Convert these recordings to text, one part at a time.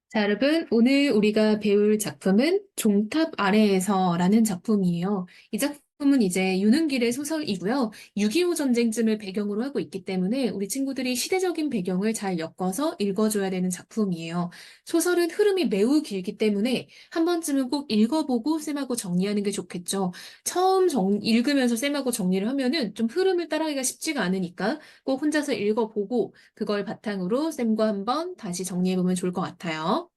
자, 여러분, 오늘 우리가 배울 작품은 종탑 아래에서라는 작품이에요. 이 작품은 이제 유능길의 소설이고요. 6.25 전쟁쯤을 배경으로 하고 있기 때문에 우리 친구들이 시대적인 배경을 잘 엮어서 읽어줘야 되는 작품이에요. 소설은 흐름이 매우 길기 때문에 한 번쯤은 꼭 읽어보고 쌤하고 정리하는 게 좋겠죠. 처음 읽으면서 쌤하고 정리를 하면은 좀 흐름을 따라가기가 쉽지가 않으니까 꼭 혼자서 읽어보고 그걸 바탕으로 쌤과 한번 다시 정리해보면 좋을 것 같아요.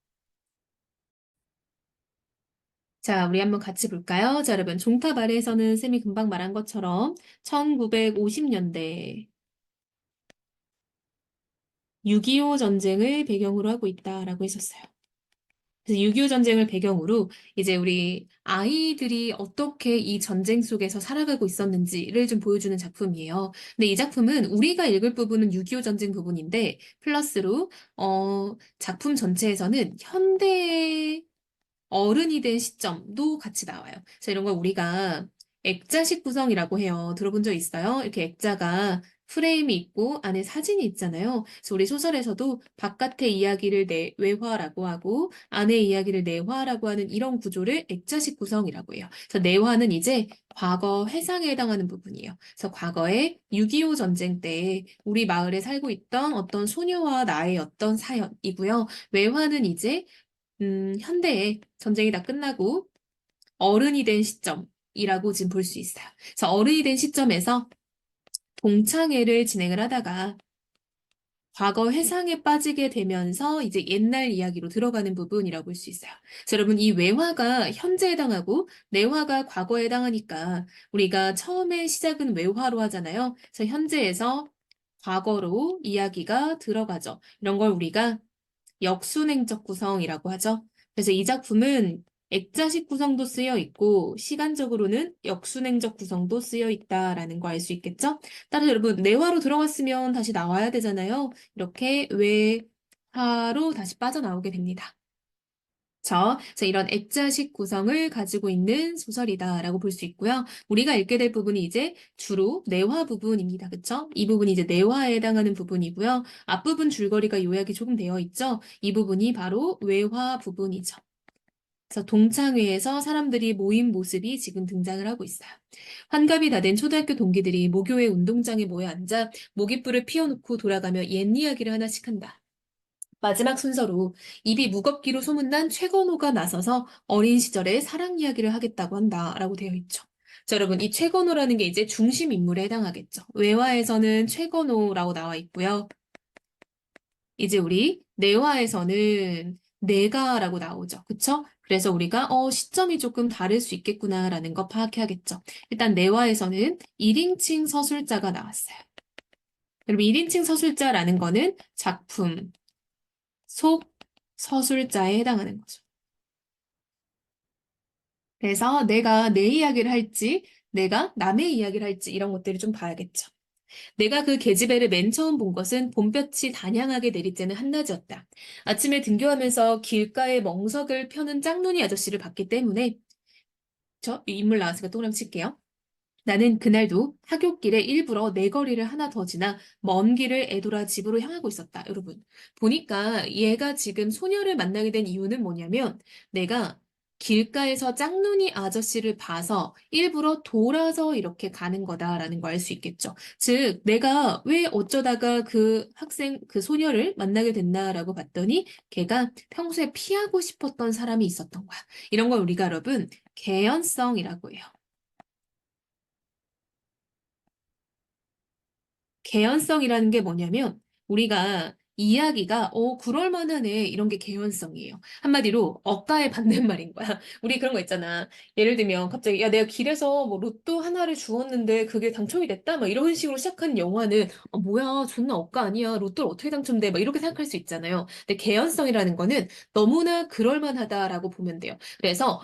자, 우리 한번 같이 볼까요? 자, 여러분, 종탑 아래에서는 쌤이 금방 말한 것처럼 1950년대 6.25 전쟁을 배경으로 하고 있다라고 했었어요. 그래서 6.25 전쟁을 배경으로 이제 우리 아이들이 어떻게 이 전쟁 속에서 살아가고 있었는지를 좀 보여주는 작품이에요. 근데 이 작품은 우리가 읽을 부분은 6.25 전쟁 부분인데 플러스로 작품 전체에서는 현대 어른이 된 시점도 같이 나와요. 그래서 이런 걸 우리가 액자식 구성이라고 해요. 들어본 적 있어요? 이렇게 액자가 프레임이 있고 안에 사진이 있잖아요. 그래서 우리 소설에서도 바깥의 이야기를 외화라고 하고 안의 이야기를 내화라고 하는 이런 구조를 액자식 구성이라고 해요. 그래서 내화는 이제 과거 회상에 해당하는 부분이에요. 그래서 과거에 6.25 전쟁 때 우리 마을에 살고 있던 어떤 소녀와 나의 어떤 사연이고요. 외화는 이제 현대에 전쟁이 다 끝나고 어른이 된 시점이라고 지금 볼 수 있어요. 그래서 어른이 된 시점에서 동창회를 진행을 하다가 과거 회상에 빠지게 되면서 이제 옛날 이야기로 들어가는 부분이라고 볼 수 있어요. 그래서 여러분 이 외화가 현재에 해당하고 내화가 과거에 해당하니까 우리가 처음에 시작은 외화로 하잖아요. 그래서 현재에서 과거로 이야기가 들어가죠. 이런 걸 우리가 역순행적 구성이라고 하죠. 그래서 이 작품은 액자식 구성도 쓰여 있고 시간적으로는 역순행적 구성도 쓰여 있다라는 거 알 수 있겠죠? 따라서 여러분 내화로 들어갔으면 다시 나와야 되잖아요. 이렇게 외화로 다시 빠져나오게 됩니다. 그래서 이런 액자식 구성을 가지고 있는 소설이다라고 볼 수 있고요. 우리가 읽게 될 부분이 이제 주로 내화 부분입니다. 그쵸? 이 부분이 이제 내화에 해당하는 부분이고요. 앞부분 줄거리가 요약이 조금 되어 있죠? 이 부분이 바로 외화 부분이죠. 그래서 동창회에서 사람들이 모인 모습이 지금 등장을 하고 있어요. 환갑이 다 된 초등학교 동기들이 모교의 운동장에 모여 앉아 모깃불을 피워놓고 돌아가며 옛 이야기를 하나씩 한다. 마지막 순서로 입이 무겁기로 소문난 최건호가 나서서 어린 시절의 사랑 이야기를 하겠다고 한다라고 되어 있죠. 자, 여러분, 이 최건호라는 게 이제 중심 인물에 해당하겠죠. 외화에서는 최건호라고 나와 있고요. 이제 우리 내화에서는 내가라고 나오죠. 그쵸? 그래서 우리가 시점이 조금 다를 수 있겠구나라는 거 파악해야겠죠. 일단 내화에서는 1인칭 서술자가 나왔어요. 여러분, 1인칭 서술자라는 거는 작품, 속 서술자에 해당하는 거죠. 그래서 내가 내 이야기를 할지, 내가 남의 이야기를 할지 이런 것들을 좀 봐야겠죠. 내가 그 계집애를 맨 처음 본 것은 봄볕이 단양하게 내리쬐는 한낮이었다. 아침에 등교하면서 길가에 멍석을 펴는 짝눈이 아저씨를 봤기 때문에 저 인물 나왔으니까 동그라미 칠게요. 나는 그날도 하굣길에 일부러 내 거리를 하나 더 지나 먼 길을 애돌아 집으로 향하고 있었다. 여러분, 보니까 얘가 지금 소녀를 만나게 된 이유는 뭐냐면 내가 길가에서 짝눈이 아저씨를 봐서 일부러 돌아서 이렇게 가는 거다라는 거 알 수 있겠죠. 즉, 내가 왜 어쩌다가 그 학생, 그 소녀를 만나게 됐나라고 봤더니 걔가 평소에 피하고 싶었던 사람이 있었던 거야. 이런 걸 우리가 여러분, 개연성이라고 해요. 개연성이라는 게 뭐냐면 우리가 이야기가 그럴 만하네 이런 게 개연성이에요. 한마디로 억가에 받는 말인 거야. 우리 그런 거 있잖아. 예를 들면 갑자기 야 내가 길에서 뭐 로또 하나를 주웠는데 그게 당첨이 됐다 막 이런 식으로 시작한 영화는 뭐야 존나 억가 아니야 로또를 어떻게 당첨돼 막 이렇게 생각할 수 있잖아요. 근데 개연성이라는 거는 너무나 그럴 만하다라고 보면 돼요. 그래서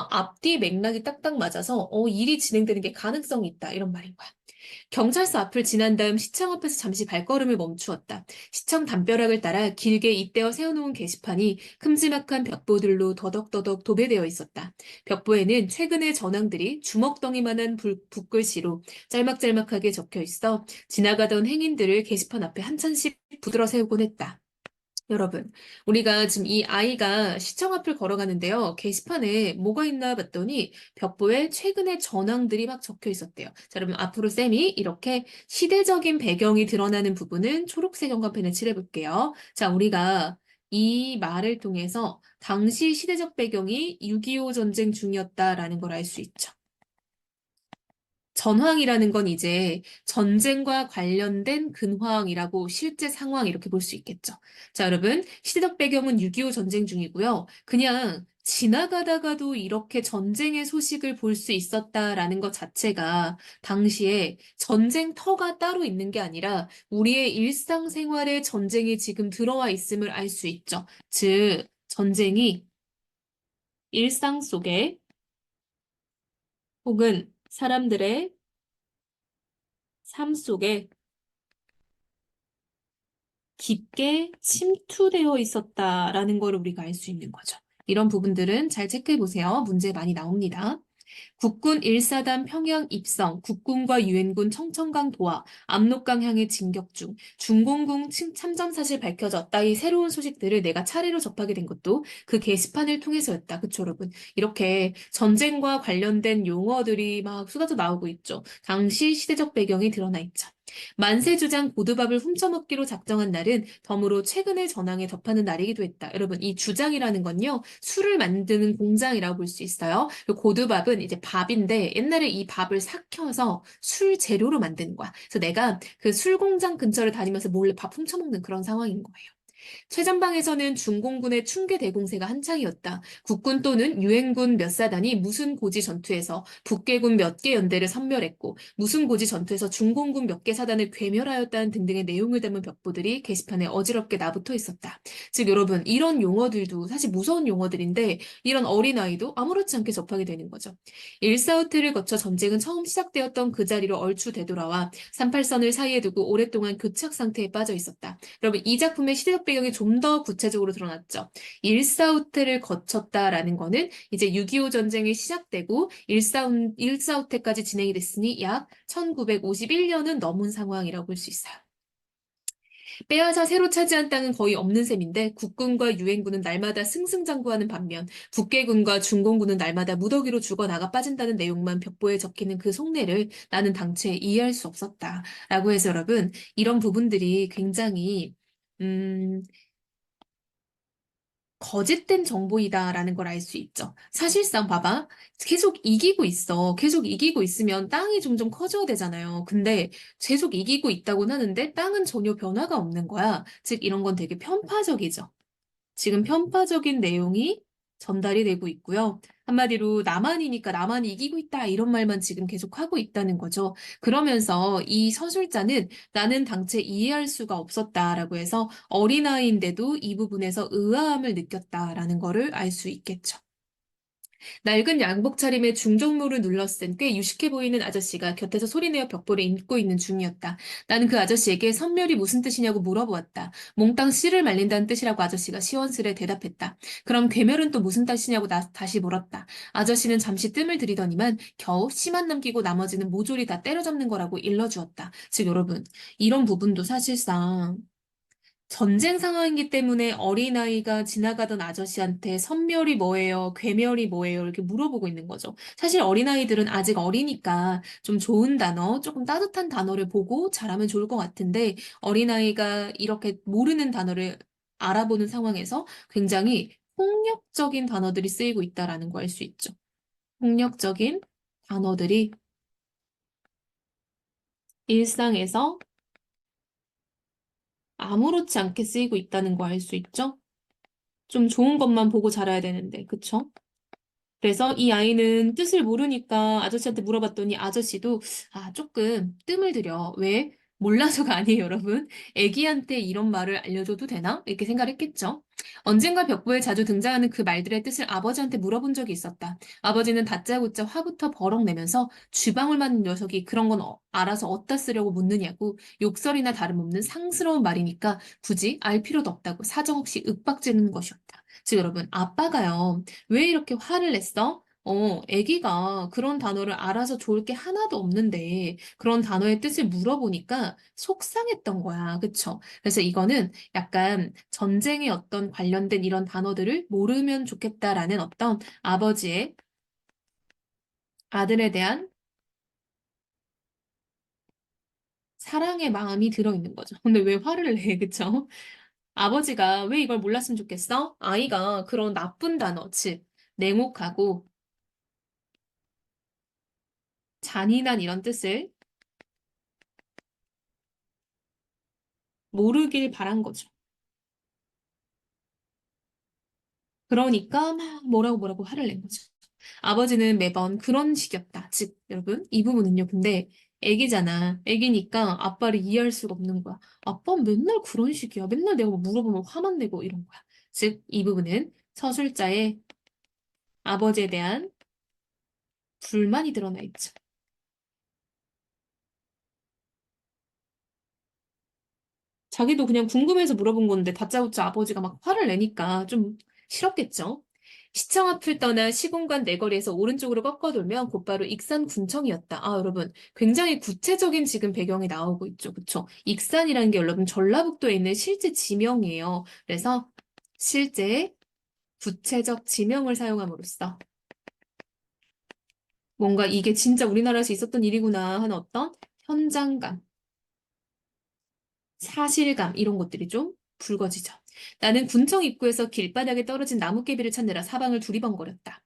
앞뒤 맥락이 딱딱 맞아서 일이 진행되는 게 가능성이 있다 이런 말인 거야. 경찰서 앞을 지난 다음 시청 앞에서 잠시 발걸음을 멈추었다. 시청 담벼락을 따라 길게 잇대어 세워놓은 게시판이 큼지막한 벽보들로 더덕더덕 도배되어 있었다. 벽보에는 최근의 전황들이 주먹덩이만한 붓글씨로 짤막짤막하게 적혀 있어 지나가던 행인들을 게시판 앞에 한 찬씩 붙들어 세우곤 했다. 여러분, 우리가 지금 이 아이가 시청 앞을 걸어가는데요. 게시판에 뭐가 있나 봤더니 벽보에 최근의 전황들이 막 적혀 있었대요. 자, 여러분, 앞으로 쌤이 이렇게 시대적인 배경이 드러나는 부분은 초록색 형광펜을 칠해볼게요. 자, 우리가 이 말을 통해서 당시 시대적 배경이 6.25 전쟁 중이었다라는 걸 알 수 있죠. 전황이라는 건 이제 전쟁과 관련된 근황이라고 실제 상황 이렇게 볼 수 있겠죠. 자, 여러분, 시대적 배경은 6.25 전쟁 중이고요. 그냥 지나가다가도 이렇게 전쟁의 소식을 볼 수 있었다라는 것 자체가 당시에 전쟁터가 따로 있는 게 아니라 우리의 일상생활에 전쟁이 지금 들어와 있음을 알 수 있죠. 즉, 전쟁이 일상 속에 혹은 사람들의 삶 속에 깊게 침투되어 있었다라는 걸 우리가 알 수 있는 거죠. 이런 부분들은 잘 체크해 보세요. 문제 많이 나옵니다. 국군 1사단 평양 입성, 국군과 유엔군 청천강 도하, 압록강 향해 진격 중, 중공군 참전 사실 밝혀졌다. 이 새로운 소식들을 내가 차례로 접하게 된 것도 그 게시판을 통해서였다. 그쵸, 여러분? 이렇게 전쟁과 관련된 용어들이 막 쏟아져 나오고 있죠. 당시 시대적 배경이 드러나 있죠. 만세주장 고두밥을 훔쳐먹기로 작정한 날은 덤으로 최근의 전황에 접하는 날이기도 했다. 여러분, 이 주장이라는 건요, 술을 만드는 공장이라고 볼 수 있어요. 그 고두밥은 이제 밥인데 옛날에 이 밥을 삭혀서 술 재료로 만드는 거야. 그래서 내가 그 술 공장 근처를 다니면서 몰래 밥 훔쳐먹는 그런 상황인 거예요. 최전방에서는 중공군의 충계 대공세가 한창이었다. 국군 또는 유엔군 몇 사단이 무슨 고지 전투에서 북계군 몇 개 연대를 섬멸했고 무슨 고지 전투에서 중공군 몇 개 사단을 괴멸하였다는 등등의 내용을 담은 벽보들이 게시판에 어지럽게 나붙어 있었다. 즉 여러분 이런 용어들도 사실 무서운 용어들인데 이런 어린아이도 아무렇지 않게 접하게 되는 거죠. 일사후퇴를 거쳐 전쟁은 처음 시작되었던 그 자리로 얼추 되돌아와 38선을 사이에 두고 오랫동안 교착 상태에 빠져 있었다. 여러분, 이 작품의 시대적 배경이 좀 더 구체적으로 드러났죠. 일사후퇴를 거쳤다라는 거는 이제 6.25 전쟁이 시작되고 일사후퇴까지 진행이 됐으니 약 1951년은 넘은 상황이라고 볼 수 있어요. 빼앗아 새로 차지한 땅은 거의 없는 셈인데 국군과 유엔군은 날마다 승승장구하는 반면 북계군과 중공군은 날마다 무더기로 죽어나가 빠진다는 내용만 벽보에 적히는 그 속내를 나는 당최 이해할 수 없었다. 라고 해서 여러분, 이런 부분들이 굉장히 음, 거짓된 정보이다라는 걸 알 수 있죠. 사실상 봐봐. 계속 이기고 있어. 계속 이기고 있으면 땅이 점점 커져야 되잖아요. 근데 계속 이기고 있다고는 하는데 땅은 전혀 변화가 없는 거야. 즉, 이런 건 되게 편파적이죠. 지금 편파적인 내용이 전달이 되고 있고요. 한마디로 나만이니까 나만 이기고 있다 이런 말만 지금 계속 하고 있다는 거죠. 그러면서 이 서술자는 나는 당최 이해할 수가 없었다라고 해서 어린아이인데도 이 부분에서 의아함을 느꼈다라는 거를 알 수 있겠죠. 낡은 양복 차림에 중종모를 눌러쓴 꽤 유식해 보이는 아저씨가 곁에서 소리내어 벽보를 읽고 있는 중이었다. 나는 그 아저씨에게 선멸이 무슨 뜻이냐고 물어보았다. 몽땅 씨를 말린다는 뜻이라고 아저씨가 시원스레 대답했다. 그럼 괴멸은 또 무슨 뜻이냐고 다시 물었다. 아저씨는 잠시 뜸을 들이더니만 겨우 씨만 남기고 나머지는 모조리 다 때려잡는 거라고 일러주었다. 즉 여러분, 이런 부분도 사실상 전쟁 상황이기 때문에 어린아이가 지나가던 아저씨한테 선멸이 뭐예요? 괴멸이 뭐예요? 이렇게 물어보고 있는 거죠. 사실 어린아이들은 아직 어리니까 좀 좋은 단어, 조금 따뜻한 단어를 보고 잘하면 좋을 것 같은데 어린아이가 이렇게 모르는 단어를 알아보는 상황에서 굉장히 폭력적인 단어들이 쓰이고 있다라는 거 알 수 있죠. 폭력적인 단어들이 일상에서 아무렇지 않게 쓰이고 있다는 거 알 수 있죠. 좀 좋은 것만 보고 자라야 되는데, 그쵸? 그래서 이 아이는 뜻을 모르니까 아저씨한테 물어봤더니 아저씨도 조금 뜸을 들여. 왜? 몰라서가 아니에요, 여러분. 애기한테 이런 말을 알려줘도 되나? 이렇게 생각을 했겠죠. 언젠가 벽보에 자주 등장하는 그 말들의 뜻을 아버지한테 물어본 적이 있었다. 아버지는 다짜고짜 화부터 버럭 내면서 쥐방울 맞는 녀석이 그런 건 알아서 어디다 쓰려고 묻느냐고 욕설이나 다름없는 상스러운 말이니까 굳이 알 필요도 없다고 사정없이 윽박지르는 것이었다. 즉 여러분, 아빠가요. 왜 이렇게 화를 냈어? 애기가 그런 단어를 알아서 좋을 게 하나도 없는데 그런 단어의 뜻을 물어보니까 속상했던 거야. 그쵸? 그래서 이거는 약간 전쟁에 어떤 관련된 이런 단어들을 모르면 좋겠다라는 어떤 아버지의 아들에 대한 사랑의 마음이 들어있는 거죠. 근데 왜 화를 내? 그쵸? 아버지가 왜 이걸 몰랐으면 좋겠어? 아이가 그런 나쁜 단어, 즉, 냉혹하고 잔인한 이런 뜻을 모르길 바란 거죠. 그러니까 막 뭐라고 화를 낸 거죠. 아버지는 매번 그런 식이었다. 즉, 여러분, 이 부분은요. 근데 애기잖아. 애기니까 아빠를 이해할 수가 없는 거야. 아빠 맨날 그런 식이야. 맨날 내가 뭐 물어보면 화만 내고 이런 거야. 즉, 이 부분은 서술자의 아버지에 대한 불만이 드러나 있죠. 자기도 그냥 궁금해서 물어본 건데 다짜고짜 아버지가 막 화를 내니까 좀 싫었겠죠. 시청 앞을 떠나 시공간 내거리에서 오른쪽으로 꺾어 돌면 곧바로 익산 군청이었다. 아, 여러분, 굉장히 구체적인 지금 배경이 나오고 있죠. 그쵸? 익산이라는 게 여러분 전라북도에 있는 실제 지명이에요. 그래서 실제 구체적 지명을 사용함으로써 뭔가 이게 진짜 우리나라에서 있었던 일이구나 하는 어떤 현장감, 사실감 이런 것들이 좀 붉어지죠. 나는 군청 입구에서 길바닥에 떨어진 나뭇개비를 찾느라 사방을 두리번거렸다.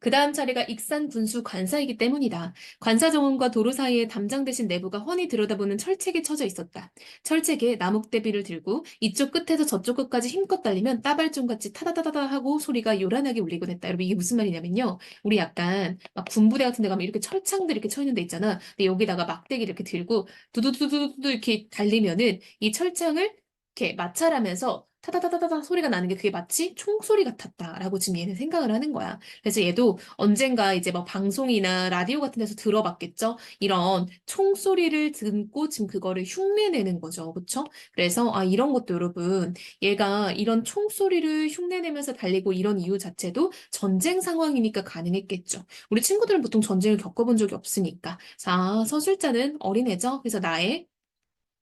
그 다음 차례가 익산 군수 관사이기 때문이다. 관사 정원과 도로 사이에 담장 대신 내부가 훤히 들여다보는 철책이 쳐져 있었다. 철책에 나뭇대비를 들고 이쪽 끝에서 저쪽 끝까지 힘껏 달리면 따발총같이 타다다다다 하고 소리가 요란하게 울리곤 했다. 여러분 이게 무슨 말이냐면요. 우리 약간 막 군부대 같은 데 가면 이렇게 철창들 이렇게 쳐 있는 데 있잖아. 근데 여기다가 막대기 이렇게 들고 두두두두두 이렇게 달리면은 이 철창을 이렇게 마찰하면서 타다다다다다 소리가 나는 게 그게 마치 총소리 같았다라고 지금 얘는 생각을 하는 거야. 그래서 얘도 언젠가 이제 막 방송이나 라디오 같은 데서 들어봤겠죠? 이런 총소리를 듣고 지금 그거를 흉내내는 거죠. 그쵸? 그래서 아, 이런 것도 여러분, 얘가 이런 총소리를 흉내내면서 달리고 이런 이유 자체도 전쟁 상황이니까 가능했겠죠. 우리 친구들은 보통 전쟁을 겪어본 적이 없으니까. 자, 서술자는 어린애죠? 그래서 나의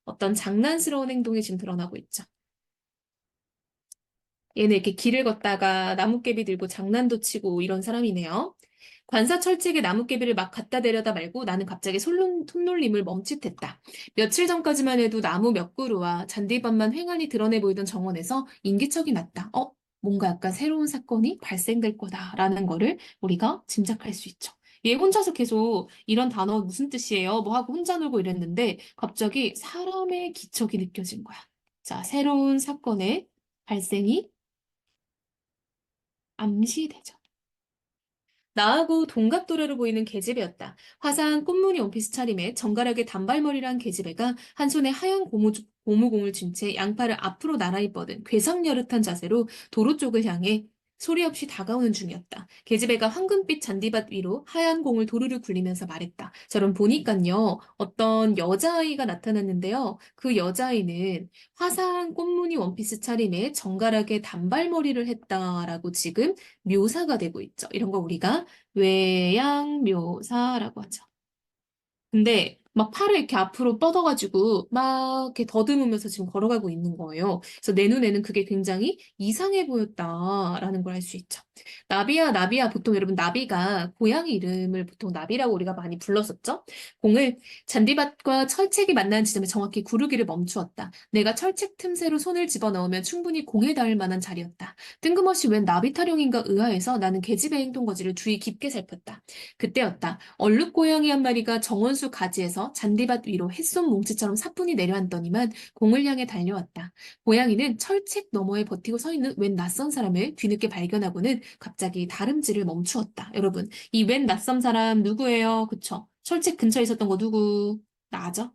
어떤 장난스러운 행동이 지금 드러나고 있죠. 얘는 이렇게 길을 걷다가 나뭇개비 들고 장난도 치고 이런 사람이네요. 관사 철책에 나뭇개비를 막 갖다 대려다 말고 나는 갑자기 손놀림을 멈칫했다. 며칠 전까지만 해도 나무 몇 그루와 잔디밭만 횡하니 드러내 보이던 정원에서 인기척이 났다. 뭔가 약간 새로운 사건이 발생될 거다라는 거를 우리가 짐작할 수 있죠. 얘 혼자서 계속 이런 단어 무슨 뜻이에요? 뭐 하고 혼자 놀고 이랬는데 갑자기 사람의 기척이 느껴진 거야. 자, 새로운 사건의 발생이 암시되죠. 나하고 동갑 또래로 보이는 계집애였다. 화사한 꽃무늬 원피스 차림에 정갈하게 단발머리란 계집애가 한 손에 하얀 고무공을 쥔 채 양팔을 앞으로 나란히 뻗은 괴상여릇한 자세로 도로 쪽을 향해 소리 없이 다가오는 중이었다. 계집애가 황금빛 잔디밭 위로 하얀 공을 도루를 굴리면서 말했다. 저런 보니깐요, 어떤 여자아이가 나타났는데요. 그 여자아이는 화사한 꽃무늬 원피스 차림에 정갈하게 단발머리를 했다라고 지금 묘사가 되고 있죠. 이런 거 우리가 외양묘사라고 하죠. 근데 막 팔을 이렇게 앞으로 뻗어가지고 막 이렇게 더듬으면서 지금 걸어가고 있는 거예요. 그래서 내 눈에는 그게 굉장히 이상해 보였다라는 걸 알 수 있죠. 나비야, 나비야. 보통 여러분 나비가 고양이 이름을 보통 나비라고 우리가 많이 불렀었죠. 공을 잔디밭과 철책이 만나는 지점에 정확히 구르기를 멈추었다. 내가 철책 틈새로 손을 집어넣으면 충분히 공에 닿을 만한 자리였다. 뜬금없이 웬 나비 타령인가 의아해서 나는 계집애 행동거지를 주의 깊게 살폈다. 그때였다. 얼룩고양이 한 마리가 정원수 가지에서 잔디밭 위로 햇솜 뭉치처럼 사뿐히 내려앉더니만 공을 향해 달려왔다. 고양이는 철책 너머에 버티고 서 있는 웬 낯선 사람을 뒤늦게 발견하고는 갑자기 다름질을 멈추었다. 여러분, 이 웬 낯선 사람 누구예요? 그쵸? 철책 근처에 있었던 거 누구? 나죠?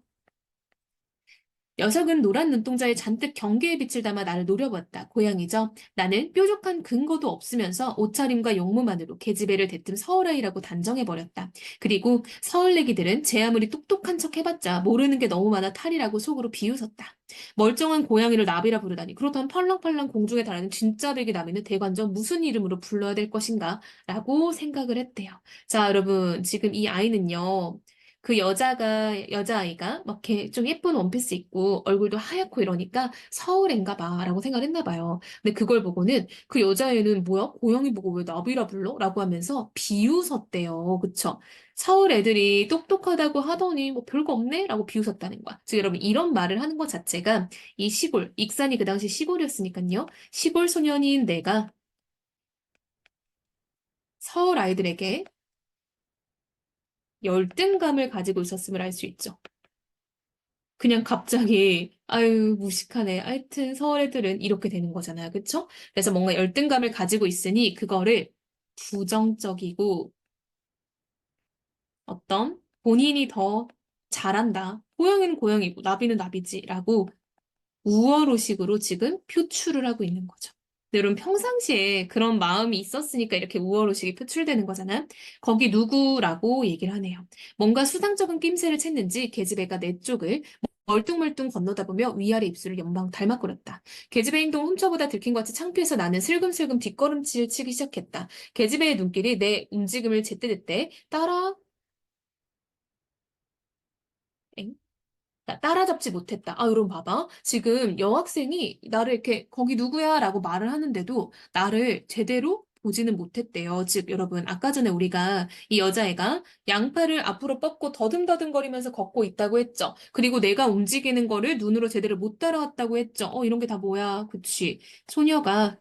녀석은 노란 눈동자에 잔뜩 경계의 빛을 담아 나를 노려보았다. 고양이죠. 나는 뾰족한 근거도 없으면서 옷차림과 용모만으로 계집애를 대뜸 서울아이라고 단정해버렸다. 그리고 서울내기들은 제 아무리 똑똑한 척 해봤자 모르는 게 너무 많아 탈이라고 속으로 비웃었다. 멀쩡한 고양이를 나비라 부르다니. 그렇다면 팔랑팔랑 공중에 달하는 진짜 베기 나비는 대관절 무슨 이름으로 불러야 될 것인가? 라고 생각을 했대요. 자, 여러분, 지금 이 아이는요. 그 여자아이가 막 이렇게 좀 예쁜 원피스 입고 얼굴도 하얗고 이러니까 서울인가 봐 라고 생각을 했나 봐요. 근데 그걸 보고는 그 여자애는 뭐야? 고양이 보고 왜 나비라 불러? 라고 하면서 비웃었대요. 그쵸? 서울 애들이 똑똑하다고 하더니 뭐 별거 없네? 라고 비웃었다는 거야. 즉 여러분 이런 말을 하는 것 자체가 이 시골, 익산이 그 당시 시골이었으니까요. 시골 소년인 내가 서울 아이들에게 열등감을 가지고 있었음을 알 수 있죠. 그냥 갑자기 아유 무식하네. 하여튼 서울 애들은 이렇게 되는 거잖아요. 그쵸? 그래서 뭔가 열등감을 가지고 있으니 그거를 부정적이고 어떤 본인이 더 잘한다. 고양이는 고양이고 나비는 나비지라고 우월의식으로 지금 표출을 하고 있는 거죠. 근데 여러분 평상시에 그런 마음이 있었으니까 이렇게 우월의식이 표출되는 거잖아요. 거기 누구라고 얘기를 하네요. 뭔가 수상쩍은 낌새를 챘는지 계집애가 내 쪽을 멀뚱멀뚱 건너다 보며 위아래 입술을 연방 닮아거렸다. 계집애 행동 훔쳐보다 들킨 것 같이 창피해서 나는 슬금슬금 뒷걸음질을 치기 시작했다. 계집애의 눈길이 내 움직임을 제때제때 따라 따라잡지 못했다. 아, 여러분 봐봐. 지금 여학생이 나를 이렇게 거기 누구야? 라고 말을 하는데도 나를 제대로 보지는 못했대요. 즉, 여러분, 아까 전에 우리가 이 여자애가 양팔을 앞으로 뻗고 더듬더듬거리면서 걷고 있다고 했죠. 그리고 내가 움직이는 거를 눈으로 제대로 못 따라왔다고 했죠. 이런 게 다 뭐야? 그치. 소녀가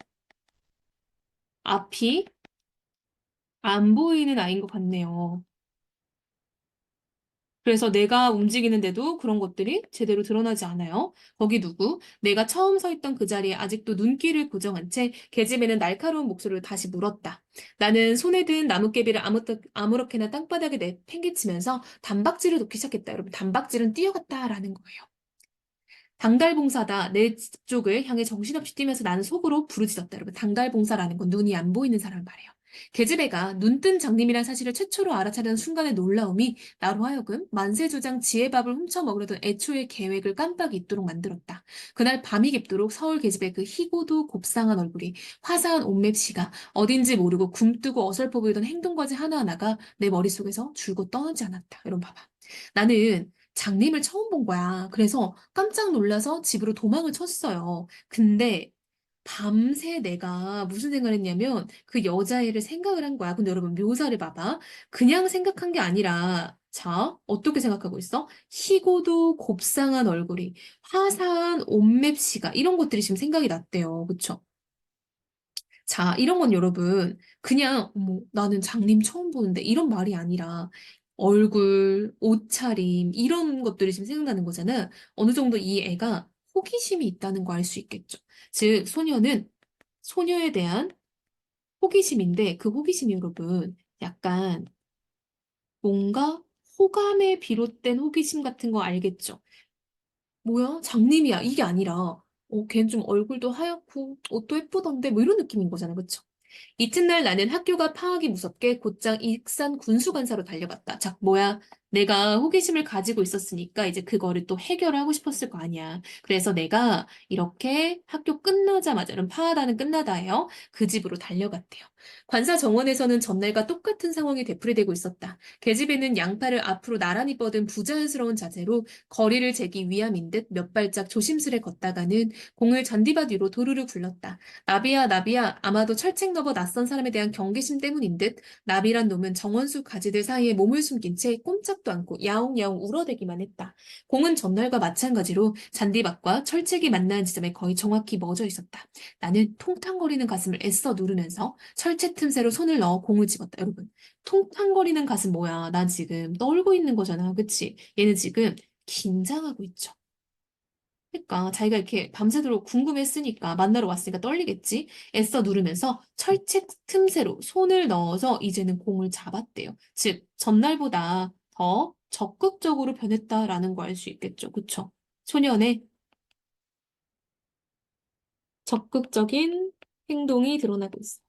앞이 안 보이는 아이인 것 같네요. 그래서 내가 움직이는데도 그런 것들이 제대로 드러나지 않아요. 거기 누구? 내가 처음 서 있던 그 자리에 아직도 눈길을 고정한 채 계집애는 날카로운 목소리로 다시 물었다. 나는 손에 든 나뭇개비를 아무렇게나 땅바닥에 내팽개치면서 단박질을 놓기 시작했다. 여러분, 단박질은 뛰어갔다라는 거예요. 당달봉사다. 내 쪽을 향해 정신없이 뛰면서 나는 속으로 부르짖었다. 여러분, 당달봉사라는 건 눈이 안 보이는 사람을 말해요. 계집애가 눈뜬 장님이란 사실을 최초로 알아차리는 순간의 놀라움이 나로 하여금 만세주장 지혜밥을 훔쳐 먹으려던 애초의 계획을 깜빡 잊도록 만들었다. 그날 밤이 깊도록 서울 계집의 그 희고도 곱상한 얼굴이 화사한 옷맵시가 어딘지 모르고 굼뜨고 어설퍼 보이던 행동과지 하나하나가 내 머릿속에서 줄곧 떠나지 않았다. 여러분 봐봐. 나는 장님을 처음 본 거야. 그래서 깜짝 놀라서 집으로 도망을 쳤어요. 근데 밤새 내가 무슨 생각을 했냐면 그 여자애를 생각을 한 거야. 근데 여러분 묘사를 봐봐. 그냥 생각한 게 아니라 자, 어떻게 생각하고 있어? 희고도 곱상한 얼굴이, 화사한 옷맵시가 이런 것들이 지금 생각이 났대요. 그쵸? 자, 이런 건 여러분, 그냥, 나는 장님 처음 보는데, 이런 말이 아니라, 얼굴, 옷차림, 이런 것들이 지금 생각나는 거잖아. 어느 정도 이 애가 호기심이 있다는 거 알 수 있겠죠. 즉, 소녀는 소녀에 대한 호기심인데, 그 호기심이 여러분, 약간 뭔가 호감에 비롯된 호기심 같은 거 알겠죠? 뭐야? 장님이야. 이게 아니라, 걔는 좀 얼굴도 하얗고, 옷도 예쁘던데, 뭐 이런 느낌인 거잖아. 그쵸? 이튿날 나는 학교가 파악이 무섭게 곧장 익산 군수관사로 달려갔다. 자, 뭐야? 내가 호기심을 가지고 있었으니까 이제 그거를 또 해결하고 싶었을 거 아니야. 그래서 내가 이렇게 학교 끝나자마자, 그럼 파하다는 끝나다예요. 그 집으로 달려갔대요. 관사 정원에서는 전날과 똑같은 상황이 되풀이되고 있었다. 계집애는 양팔을 앞으로 나란히 뻗은 부자연스러운 자세로 거리를 재기 위함인 듯 몇 발짝 조심스레 걷다가는 공을 잔디밭 위로 도루를 굴렀다. 나비야, 나비야, 아마도 철책 넘어 낯선 사람에 대한 경계심 때문인 듯 나비란 놈은 정원수 가지들 사이에 몸을 숨긴 채 꼼짝도 않고 야옹야옹 울어대기만 했다. 공은 전날과 마찬가지로 잔디밭과 철책이 만나는 지점에 거의 정확히 멎어 있었다. 나는 통탕거리는 가슴을 애써 누르면서 철책 틈새로 손을 넣어 공을 집었다. 여러분, 통탕거리는 가슴 뭐야? 나 지금 떨고 있는 거잖아. 그치? 얘는 지금 긴장하고 있죠. 그러니까 자기가 이렇게 밤새도록 궁금했으니까 만나러 왔으니까 떨리겠지. 애써 누르면서 철책 틈새로 손을 넣어서 이제는 공을 잡았대요. 즉 전날보다 더 적극적으로 변했다라는 거 알 수 있겠죠. 그쵸? 소년의 적극적인 행동이 드러나고 있어.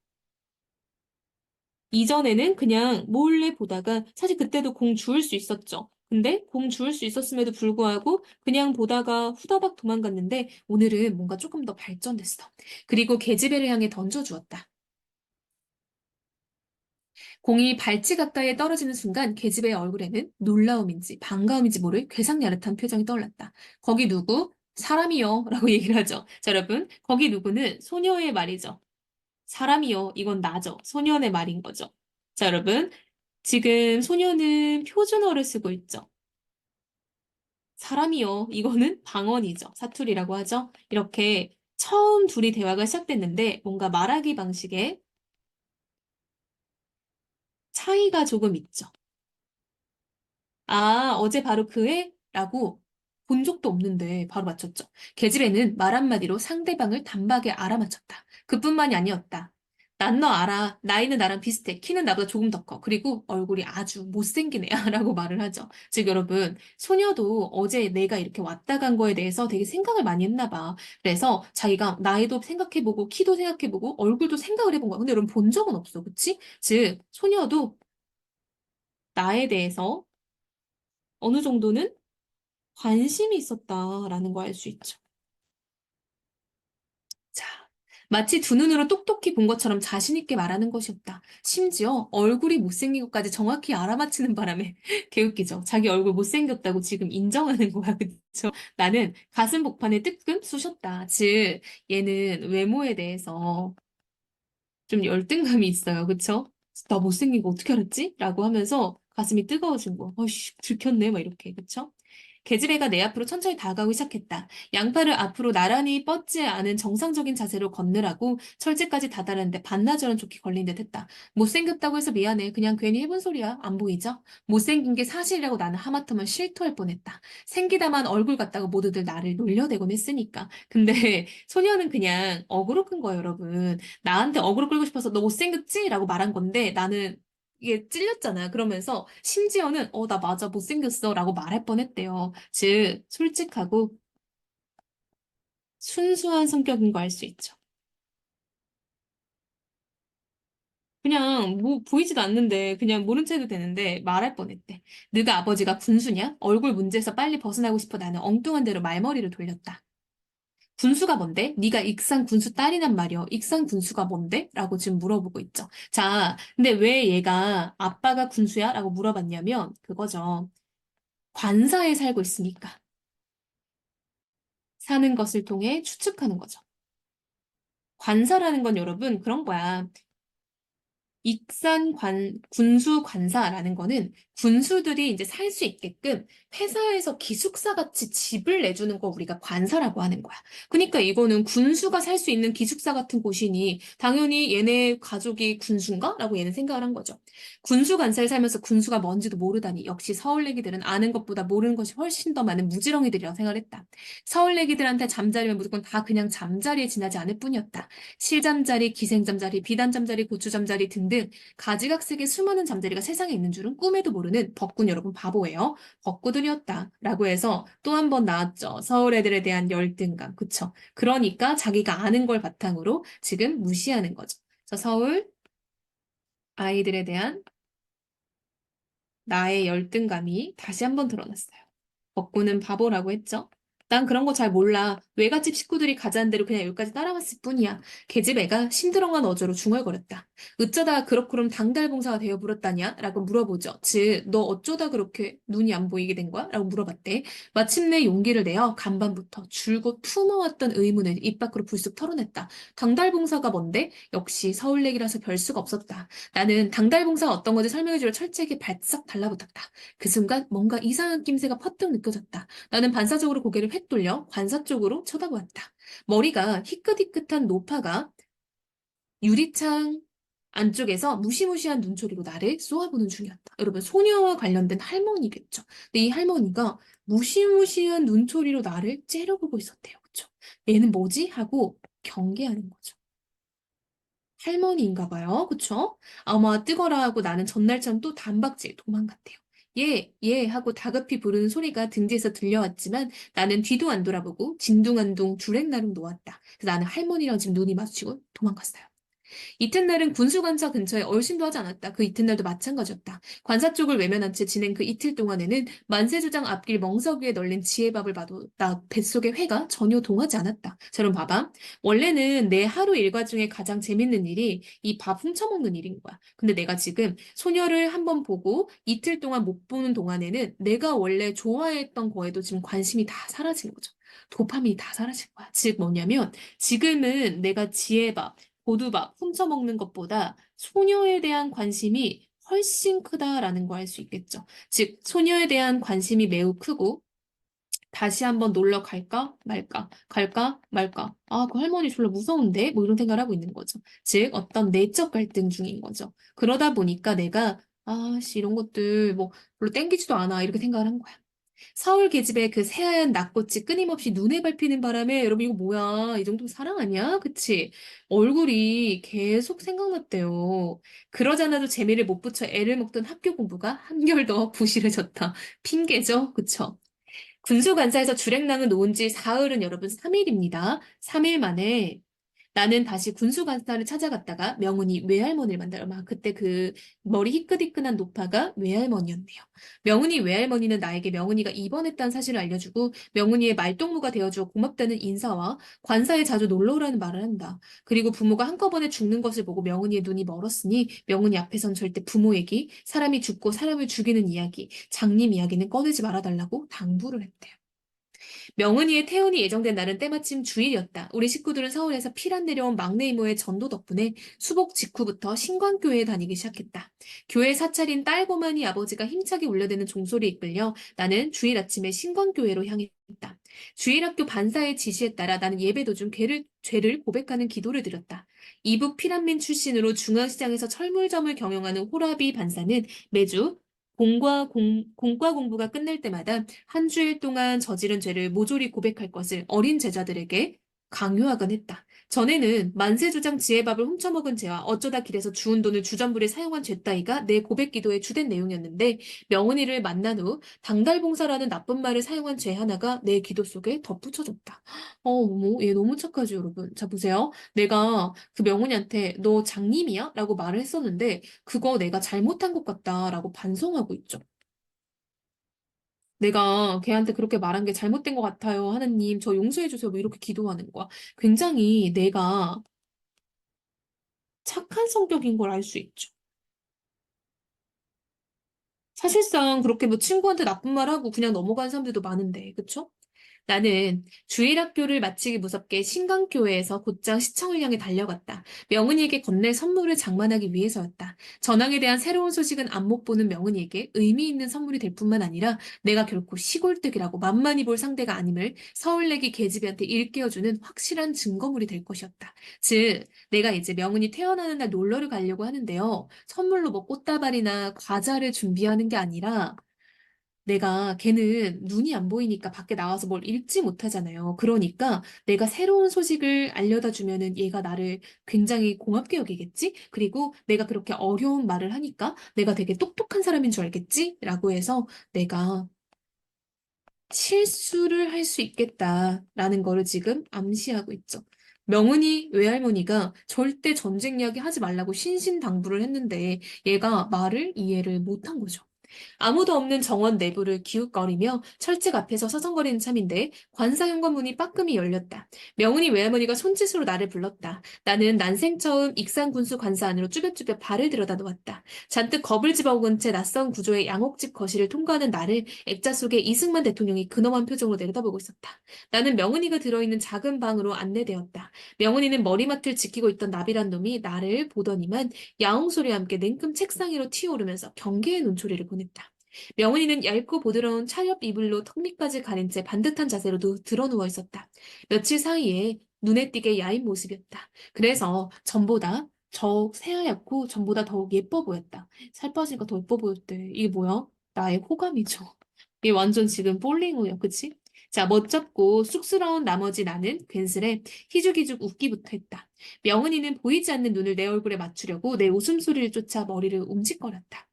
이전에는 그냥 몰래 보다가 사실 그때도 공 주울 수 있었죠. 근데 공 주울 수 있었음에도 불구하고 그냥 보다가 후다닥 도망갔는데 오늘은 뭔가 조금 더 발전됐어. 그리고 계집애를 향해 던져주었다. 공이 발치 가까이에 떨어지는 순간 계집애의 얼굴에는 놀라움인지 반가움인지 모를 괴상야릇한 표정이 떠올랐다. 거기 누구? 사람이요. 라고 얘기를 하죠. 자, 여러분. 거기 누구는 소녀의 말이죠. 사람이요. 이건 나죠. 소년의 말인 거죠. 자, 여러분. 지금 소녀는 표준어를 쓰고 있죠. 사람이요. 이거는 방언이죠. 사투리라고 하죠. 이렇게 처음 둘이 대화가 시작됐는데 뭔가 말하기 방식에 차이가 조금 있죠. 아, 어제 바로 그 애? 라고 본 적도 없는데 바로 맞췄죠. 계집애는 말 한마디로 상대방을 단박에 알아맞혔다. 그뿐만이 아니었다. 난 너 알아. 나이는 나랑 비슷해. 키는 나보다 조금 더 커. 그리고 얼굴이 아주 못생긴 애야. 라고 말을 하죠. 즉, 여러분, 소녀도 어제 내가 이렇게 왔다 간 거에 대해서 되게 생각을 많이 했나 봐. 그래서 자기가 나이도 생각해보고, 키도 생각해보고, 얼굴도 생각을 해본 거야. 근데 여러분 본 적은 없어. 그치? 즉, 소녀도 나에 대해서 어느 정도는 관심이 있었다라는 거 알 수 있죠. 자, 마치 두 눈으로 똑똑히 본 것처럼 자신 있게 말하는 것이었다. 심지어 얼굴이 못생긴 것까지 정확히 알아맞히는 바람에 개웃기죠. 자기 얼굴 못생겼다고 지금 인정하는 거야, 그쵸? 나는 가슴 복판에 뜨끔 쑤셨다. 즉, 얘는 외모에 대해서 좀 열등감이 있어요, 그쵸? 나 못생긴 거 어떻게 알았지? 라고 하면서 가슴이 뜨거워진 거. 어이씨, 들켰네, 막 이렇게, 그쵸? 계집애가 내 앞으로 천천히 다가오기 시작했다. 양팔을 앞으로 나란히 뻗지 않은 정상적인 자세로 걷느라고 철제까지 다다랐는데 반나절은 좋게 걸린 듯 했다. 못생겼다고 해서 미안해. 그냥 괜히 해본 소리야. 안 보이죠? 못생긴 게 사실이라고 나는 하마터면 실토할 뻔했다. 생기다만 얼굴 같다고 모두들 나를 놀려대곤 했으니까. 근데 소녀는 그냥 어그로 끈 거예요, 여러분. 나한테 어그로 끌고 싶어서 너 못생겼지? 라고 말한 건데 나는 이게 찔렸잖아. 그러면서 심지어는 나 맞아 못생겼어 라고 말할 뻔했대요. 즉 솔직하고 순수한 성격인 거 알 수 있죠. 그냥 뭐 보이지도 않는데 그냥 모른 체 해도 되는데 말할 뻔했대. 네가 아버지가 군수냐? 얼굴 문제에서 빨리 벗어나고 싶어 나는 엉뚱한 대로 말머리를 돌렸다. 군수가 뭔데? 네가 익산 군수 딸이란 말이여. 익산 군수가 뭔데? 라고 지금 물어보고 있죠. 자, 근데 왜 얘가 아빠가 군수야? 라고 물어봤냐면 그거죠. 관사에 살고 있으니까. 사는 것을 통해 추측하는 거죠. 관사라는 건 여러분 그런 거야. 군수 관사라는 거는 군수들이 이제 살 수 있게끔 회사에서 기숙사 같이 집을 내주는 거 우리가 관사라고 하는 거야. 그러니까 이거는 군수가 살 수 있는 기숙사 같은 곳이니 당연히 얘네 가족이 군수인가? 라고 얘는 생각을 한 거죠. 군수 관사에 살면서 군수가 뭔지도 모르다니 역시 서울 애기들은 아는 것보다 모르는 것이 훨씬 더 많은 무지렁이들이라고 생각을 했다. 서울 애기들한테 잠자리면 무조건 다 그냥 잠자리에 지나지 않을 뿐이었다. 실잠자리, 기생잠자리, 비단잠자리, 고추잠자리 등등 가지각색의 수많은 잠자리가 세상에 있는 줄은 꿈에도 모르는 덕군 여러분 바보예요. 덕구들이었다. 라고 해서 또 한 번 나왔죠. 서울 애들에 대한 열등감. 그쵸? 그러니까 자기가 아는 걸 바탕으로 지금 무시하는 거죠. 그래서 서울 아이들에 대한 나의 열등감이 다시 한 번 드러났어요. 덕구는 바보라고 했죠. 난 그런 거 잘 몰라. 외갓집 식구들이 가자는 대로 그냥 여기까지 따라왔을 뿐이야. 걔집 애가 심드렁한 어조로 중얼거렸다. 어쩌다 그렇고럼 당달봉사가 되어 불었다냐? 라고 물어보죠. 즉, 너 어쩌다 그렇게 눈이 안 보이게 된 거야? 라고 물어봤대. 마침내 용기를 내어 간밤부터 줄곧 품어왔던 의문을 입 밖으로 불쑥 털어냈다. 당달봉사가 뭔데? 역시 서울내기라서 별 수가 없었다. 나는 당달봉사가 어떤 건지 설명해주려 철저하게 발싹 달라붙었다. 그 순간 뭔가 이상한 낌새가 퍼뜩 느껴졌다. 나는 반사적으로 고개를 획 돌려 관사 쪽으로 쳐다보았다. 머리가 희끗희끗한 노파가 유리창 안쪽에서 무시무시한 눈초리로 나를 쏘아보는 중이었다. 여러분, 소녀와 관련된 할머니겠죠. 근데 이 할머니가 무시무시한 눈초리로 나를 째려보고 있었대요. 그쵸? 얘는 뭐지? 하고 경계하는 거죠. 할머니인가 봐요. 그쵸? 아마 뜨거라 하고 나는 전날처럼 또 단박질 도망갔대요. 예 하고 다급히 부르는 소리가 등 뒤에서 들려왔지만 나는 뒤도 안 돌아보고 진둥한둥 주랭나름 놓았다. 그래서 나는 할머니랑 지금 눈이 마주치고 도망갔어요. 이튿날은 군수관사 근처에 얼씬도 하지 않았다. 그 이튿날도 마찬가지였다. 관사 쪽을 외면한 채 지낸 그 이틀 동안에는 만세주장 앞길 멍석 위에 널린 지혜밥을 봐도 나 뱃속의 회가 전혀 동하지 않았다. 자, 그럼 봐봐. 원래는 내 하루 일과 중에 가장 재밌는 일이 이 밥 훔쳐먹는 일인 거야. 근데 내가 지금 소녀를 한번 보고 이틀 동안 못 보는 동안에는 내가 원래 좋아했던 거에도 지금 관심이 다 사라진 거죠. 도파민이 다 사라진 거야. 즉 뭐냐면 지금은 내가 지혜밥, 고두밥, 훔쳐먹는 것보다 소녀에 대한 관심이 훨씬 크다라는 거 알 수 있겠죠. 즉, 소녀에 대한 관심이 매우 크고, 다시 한번 놀러 갈까 말까, 갈까 말까. 아, 그 할머니 졸라 무서운데? 뭐 이런 생각을 하고 있는 거죠. 즉, 어떤 내적 갈등 중인 거죠. 그러다 보니까 내가, 씨, 이런 것들 뭐 별로 땡기지도 않아. 이렇게 생각을 한 거야. 서울 계집의 그 새하얀 낙꽃이 끊임없이 눈에 밟히는 바람에 여러분 이거 뭐야? 이 정도면 사랑 아니야? 그치? 얼굴이 계속 생각났대요. 그러잖아도 재미를 못 붙여 애를 먹던 학교 공부가 한결 더 부실해졌다. 핑계죠? 그쵸? 군수관사에서 주랭랑을 놓은 지 사흘은 여러분 3일입니다. 3일 만에 나는 다시 군수관사를 찾아갔다가 명훈이 외할머니를 만나요. 막 그때 그 머리 희끗희끗한 노파가 외할머니였네요. 명훈이 외할머니는 나에게 명훈이가 입원했다는 사실을 알려주고 명훈이의 말동무가 되어주어 고맙다는 인사와 관사에 자주 놀러 오라는 말을 한다. 그리고 부모가 한꺼번에 죽는 것을 보고 명훈이의 눈이 멀었으니 명훈이 앞에선 절대 부모 얘기, 사람이 죽고 사람을 죽이는 이야기, 장님 이야기는 꺼내지 말아달라고 당부를 했대요. 명은이의 퇴원이 예정된 날은 때마침 주일이었다. 우리 식구들은 서울에서 피란 내려온 막내 이모의 전도 덕분에 수복 직후부터 신광교회에 다니기 시작했다. 교회 사찰인 딸고만이 아버지가 힘차게 울려대는 종소리에 이끌려 나는 주일 아침에 신광교회로 향했다. 주일학교 반사의 지시에 따라 나는 예배 도중 죄를 고백하는 기도를 드렸다. 이북 피란민 출신으로 중앙시장에서 철물점을 경영하는 호라비 반사는 매주 공과 공부가 끝날 때마다 한 주일 동안 저지른 죄를 모조리 고백할 것을 어린 제자들에게 강요하곤 했다. 전에는 만세주장 지혜밥을 훔쳐먹은 죄와 어쩌다 길에서 주운 돈을 주전부리에 사용한 죄 따위가 내 고백 기도의 주된 내용이었는데 명은이를 만난 후 당달봉사라는 나쁜 말을 사용한 죄 하나가 내 기도 속에 덧붙여졌다. 어머, 얘 너무 착하지, 여러분. 자, 보세요. 내가 그 명은이한테 너 장님이야? 라고 말을 했었는데 그거 내가 잘못한 것 같다라고 반성하고 있죠. 내가 걔한테 그렇게 말한 게 잘못된 것 같아요. 하나님, 저 용서해 주세요. 뭐 이렇게 기도하는 거야. 굉장히 내가 착한 성격인 걸 알 수 있죠. 사실상 그렇게 뭐 친구한테 나쁜 말 하고 그냥 넘어가는 사람들도 많은데, 그쵸? 나는 주일학교를 마치기 무섭게 신강교회에서 곧장 시청을 향해 달려갔다. 명은이에게 건넬 선물을 장만하기 위해서였다. 전황에 대한 새로운 소식은 안목 보는 명은이에게 의미 있는 선물이 될 뿐만 아니라 내가 결코 시골뜨기라고 만만히 볼 상대가 아님을 서울내기 계집애한테 일깨워주는 확실한 증거물이 될 것이었다. 즉, 내가 이제 명은이 태어나는 날 놀러를 가려고 하는데요. 선물로 뭐 꽃다발이나 과자를 준비하는 게 아니라 내가 걔는 눈이 안 보이니까 밖에 나와서 뭘 읽지 못하잖아요. 그러니까 내가 새로운 소식을 알려다 주면은 얘가 나를 굉장히 고맙게 여기겠지? 그리고 내가 그렇게 어려운 말을 하니까 내가 되게 똑똑한 사람인 줄 알겠지? 라고 해서 내가 실수를 할 수 있겠다라는 거를 지금 암시하고 있죠. 명은이 외할머니가 절대 전쟁 이야기 하지 말라고 신신당부를 했는데 얘가 말을 이해를 못한 거죠. 아무도 없는 정원 내부를 기웃거리며 철책 앞에서 서성거리는 참인데 관사 현관문이 빠끔히 열렸다. 명훈이 외할머니가 손짓으로 나를 불렀다. 나는 난생 처음 익산군수 관사 안으로 쭈뼛쭈뼛 발을 들여다 놓았다. 잔뜩 겁을 집어먹은 채 낯선 구조의 양옥집 거실을 통과하는 나를 액자 속에 이승만 대통령이 근엄한 표정으로 내려다보고 있었다. 나는 명훈이가 들어있는 작은 방으로 안내되었다. 명훈이는 머리맡을 지키고 있던 나비란 놈이 나를 보더니만 야옹 소리와 함께 냉큼 책상 위로 튀어오르면서 경계의 눈초리를 보냈다. 명은이는 얇고 부드러운 차렵 이불로 턱 밑까지 가린 채 반듯한 자세로 드러 누워 있었다. 며칠 사이에 눈에 띄게 야인 모습이었다. 그래서 전보다 더욱 새하얗고 전보다 더욱 예뻐 보였다. 살 빠지니까 더 예뻐 보였대. 이게 뭐야? 나의 호감이죠. 이게 완전 지금 볼링우야, 그치? 자, 멋쩍고 쑥스러운 나머지 나는 괜스레 희죽희죽 웃기부터 했다. 명은이는 보이지 않는 눈을 내 얼굴에 맞추려고 내 웃음소리를 쫓아 머리를 움직거렸다.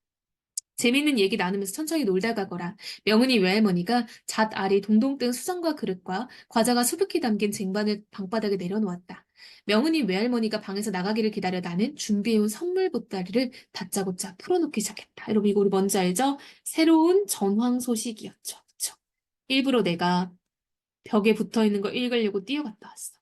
재밌는 얘기 나누면서 천천히 놀다 가거라. 명은이 외할머니가 잣 아래 동동 뜬 수정과 그릇과 과자가 수북히 담긴 쟁반을 방바닥에 내려놓았다. 명은이 외할머니가 방에서 나가기를 기다려 나는 준비해온 선물 보따리를 다짜고짜 풀어놓기 시작했다. 여러분 이거 우리 뭔지 알죠? 새로운 전황 소식이었죠. 그쵸? 일부러 내가 벽에 붙어있는 거 읽으려고 뛰어갔다 왔어.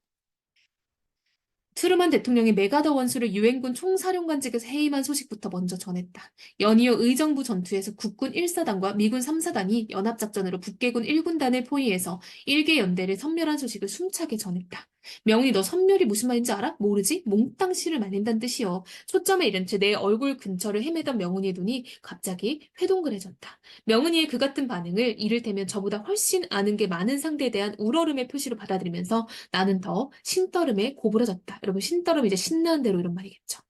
트루만 대통령이 메가더 원수를 유엔군 총사령관직에서 해임한 소식부터 먼저 전했다. 연이어 의정부 전투에서 국군 1사단과 미군 3사단이 연합작전으로 북계군 1군단을 포위해서 일개 연대를 섬멸한 소식을 숨차게 전했다. 명훈이 너 섬멸이 무슨 말인지 알아? 모르지? 몽땅 씨를 말린다는 뜻이여. 초점에 이른 채 내 얼굴 근처를 헤매던 명훈이의 눈이 갑자기 회동그래졌다. 명훈이의 그 같은 반응을 이를테면 저보다 훨씬 아는 게 많은 상대에 대한 우러름의 표시로 받아들이면서 나는 더 신떠름에 고부러졌다. 여러분 신떠름 이제 신나는 대로 이런 말이겠죠.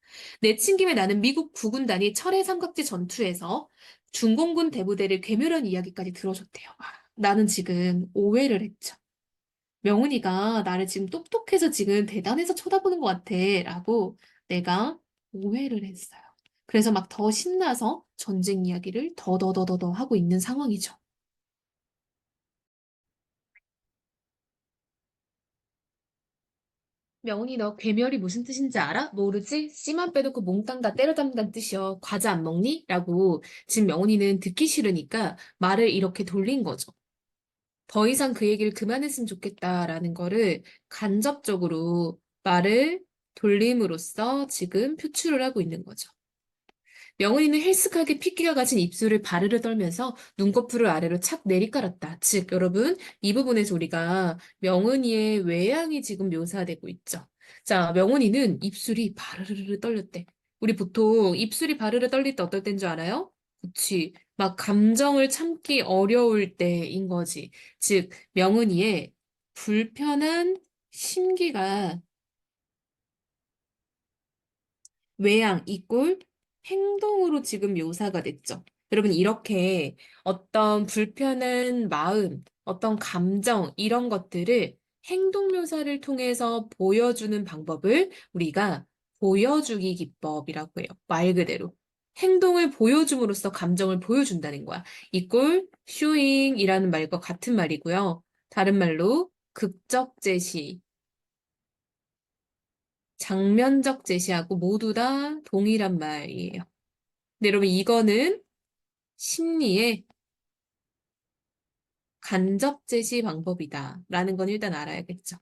내친 김에 나는 미국 구군단이 철의 삼각지 전투에서 중공군 대부대를 괴멸한 이야기까지 들어줬대요. 나는 지금 오해를 했죠. 명훈이가 나를 지금 똑똑해서 지금 대단해서 쳐다보는 것 같아. 라고 내가 오해를 했어요. 그래서 막 더 신나서 전쟁 이야기를 더더더더더 하고 있는 상황이죠. 명훈이 너 괴멸이 무슨 뜻인지 알아? 모르지? 씨만 빼놓고 몽땅 다 때려잡는다는 뜻이여. 과자 안 먹니? 라고 지금 명훈이는 듣기 싫으니까 말을 이렇게 돌린 거죠. 더 이상 그 얘기를 그만했으면 좋겠다라는 거를 간접적으로 말을 돌림으로써 지금 표출을 하고 있는 거죠. 명은이는 헬스하게 핏기가 가진 입술을 바르르 떨면서 눈꺼풀을 아래로 착 내리깔았다. 즉, 여러분, 이 부분에서 우리가 명은이의 외양이 지금 묘사되고 있죠. 자, 명은이는 입술이 바르르르 떨렸대. 우리 보통 입술이 바르르 떨릴 때 어떨 때인 줄 알아요? 그치. 막 감정을 참기 어려울 때인 거지. 즉, 명은이의 불편한 심기가 외양, 이꼴 행동으로 지금 묘사가 됐죠. 여러분, 이렇게 어떤 불편한 마음, 어떤 감정, 이런 것들을 행동 묘사를 통해서 보여주는 방법을 우리가 보여주기 기법이라고 해요. 말 그대로. 행동을 보여줌으로써 감정을 보여준다는 거야. 이꼴 showing이라는 말과 같은 말이고요. 다른 말로 극적 제시, 장면적 제시하고 모두 다 동일한 말이에요. 근데 여러분 이거는 심리의 간접 제시 방법이다 라는 건 일단 알아야겠죠.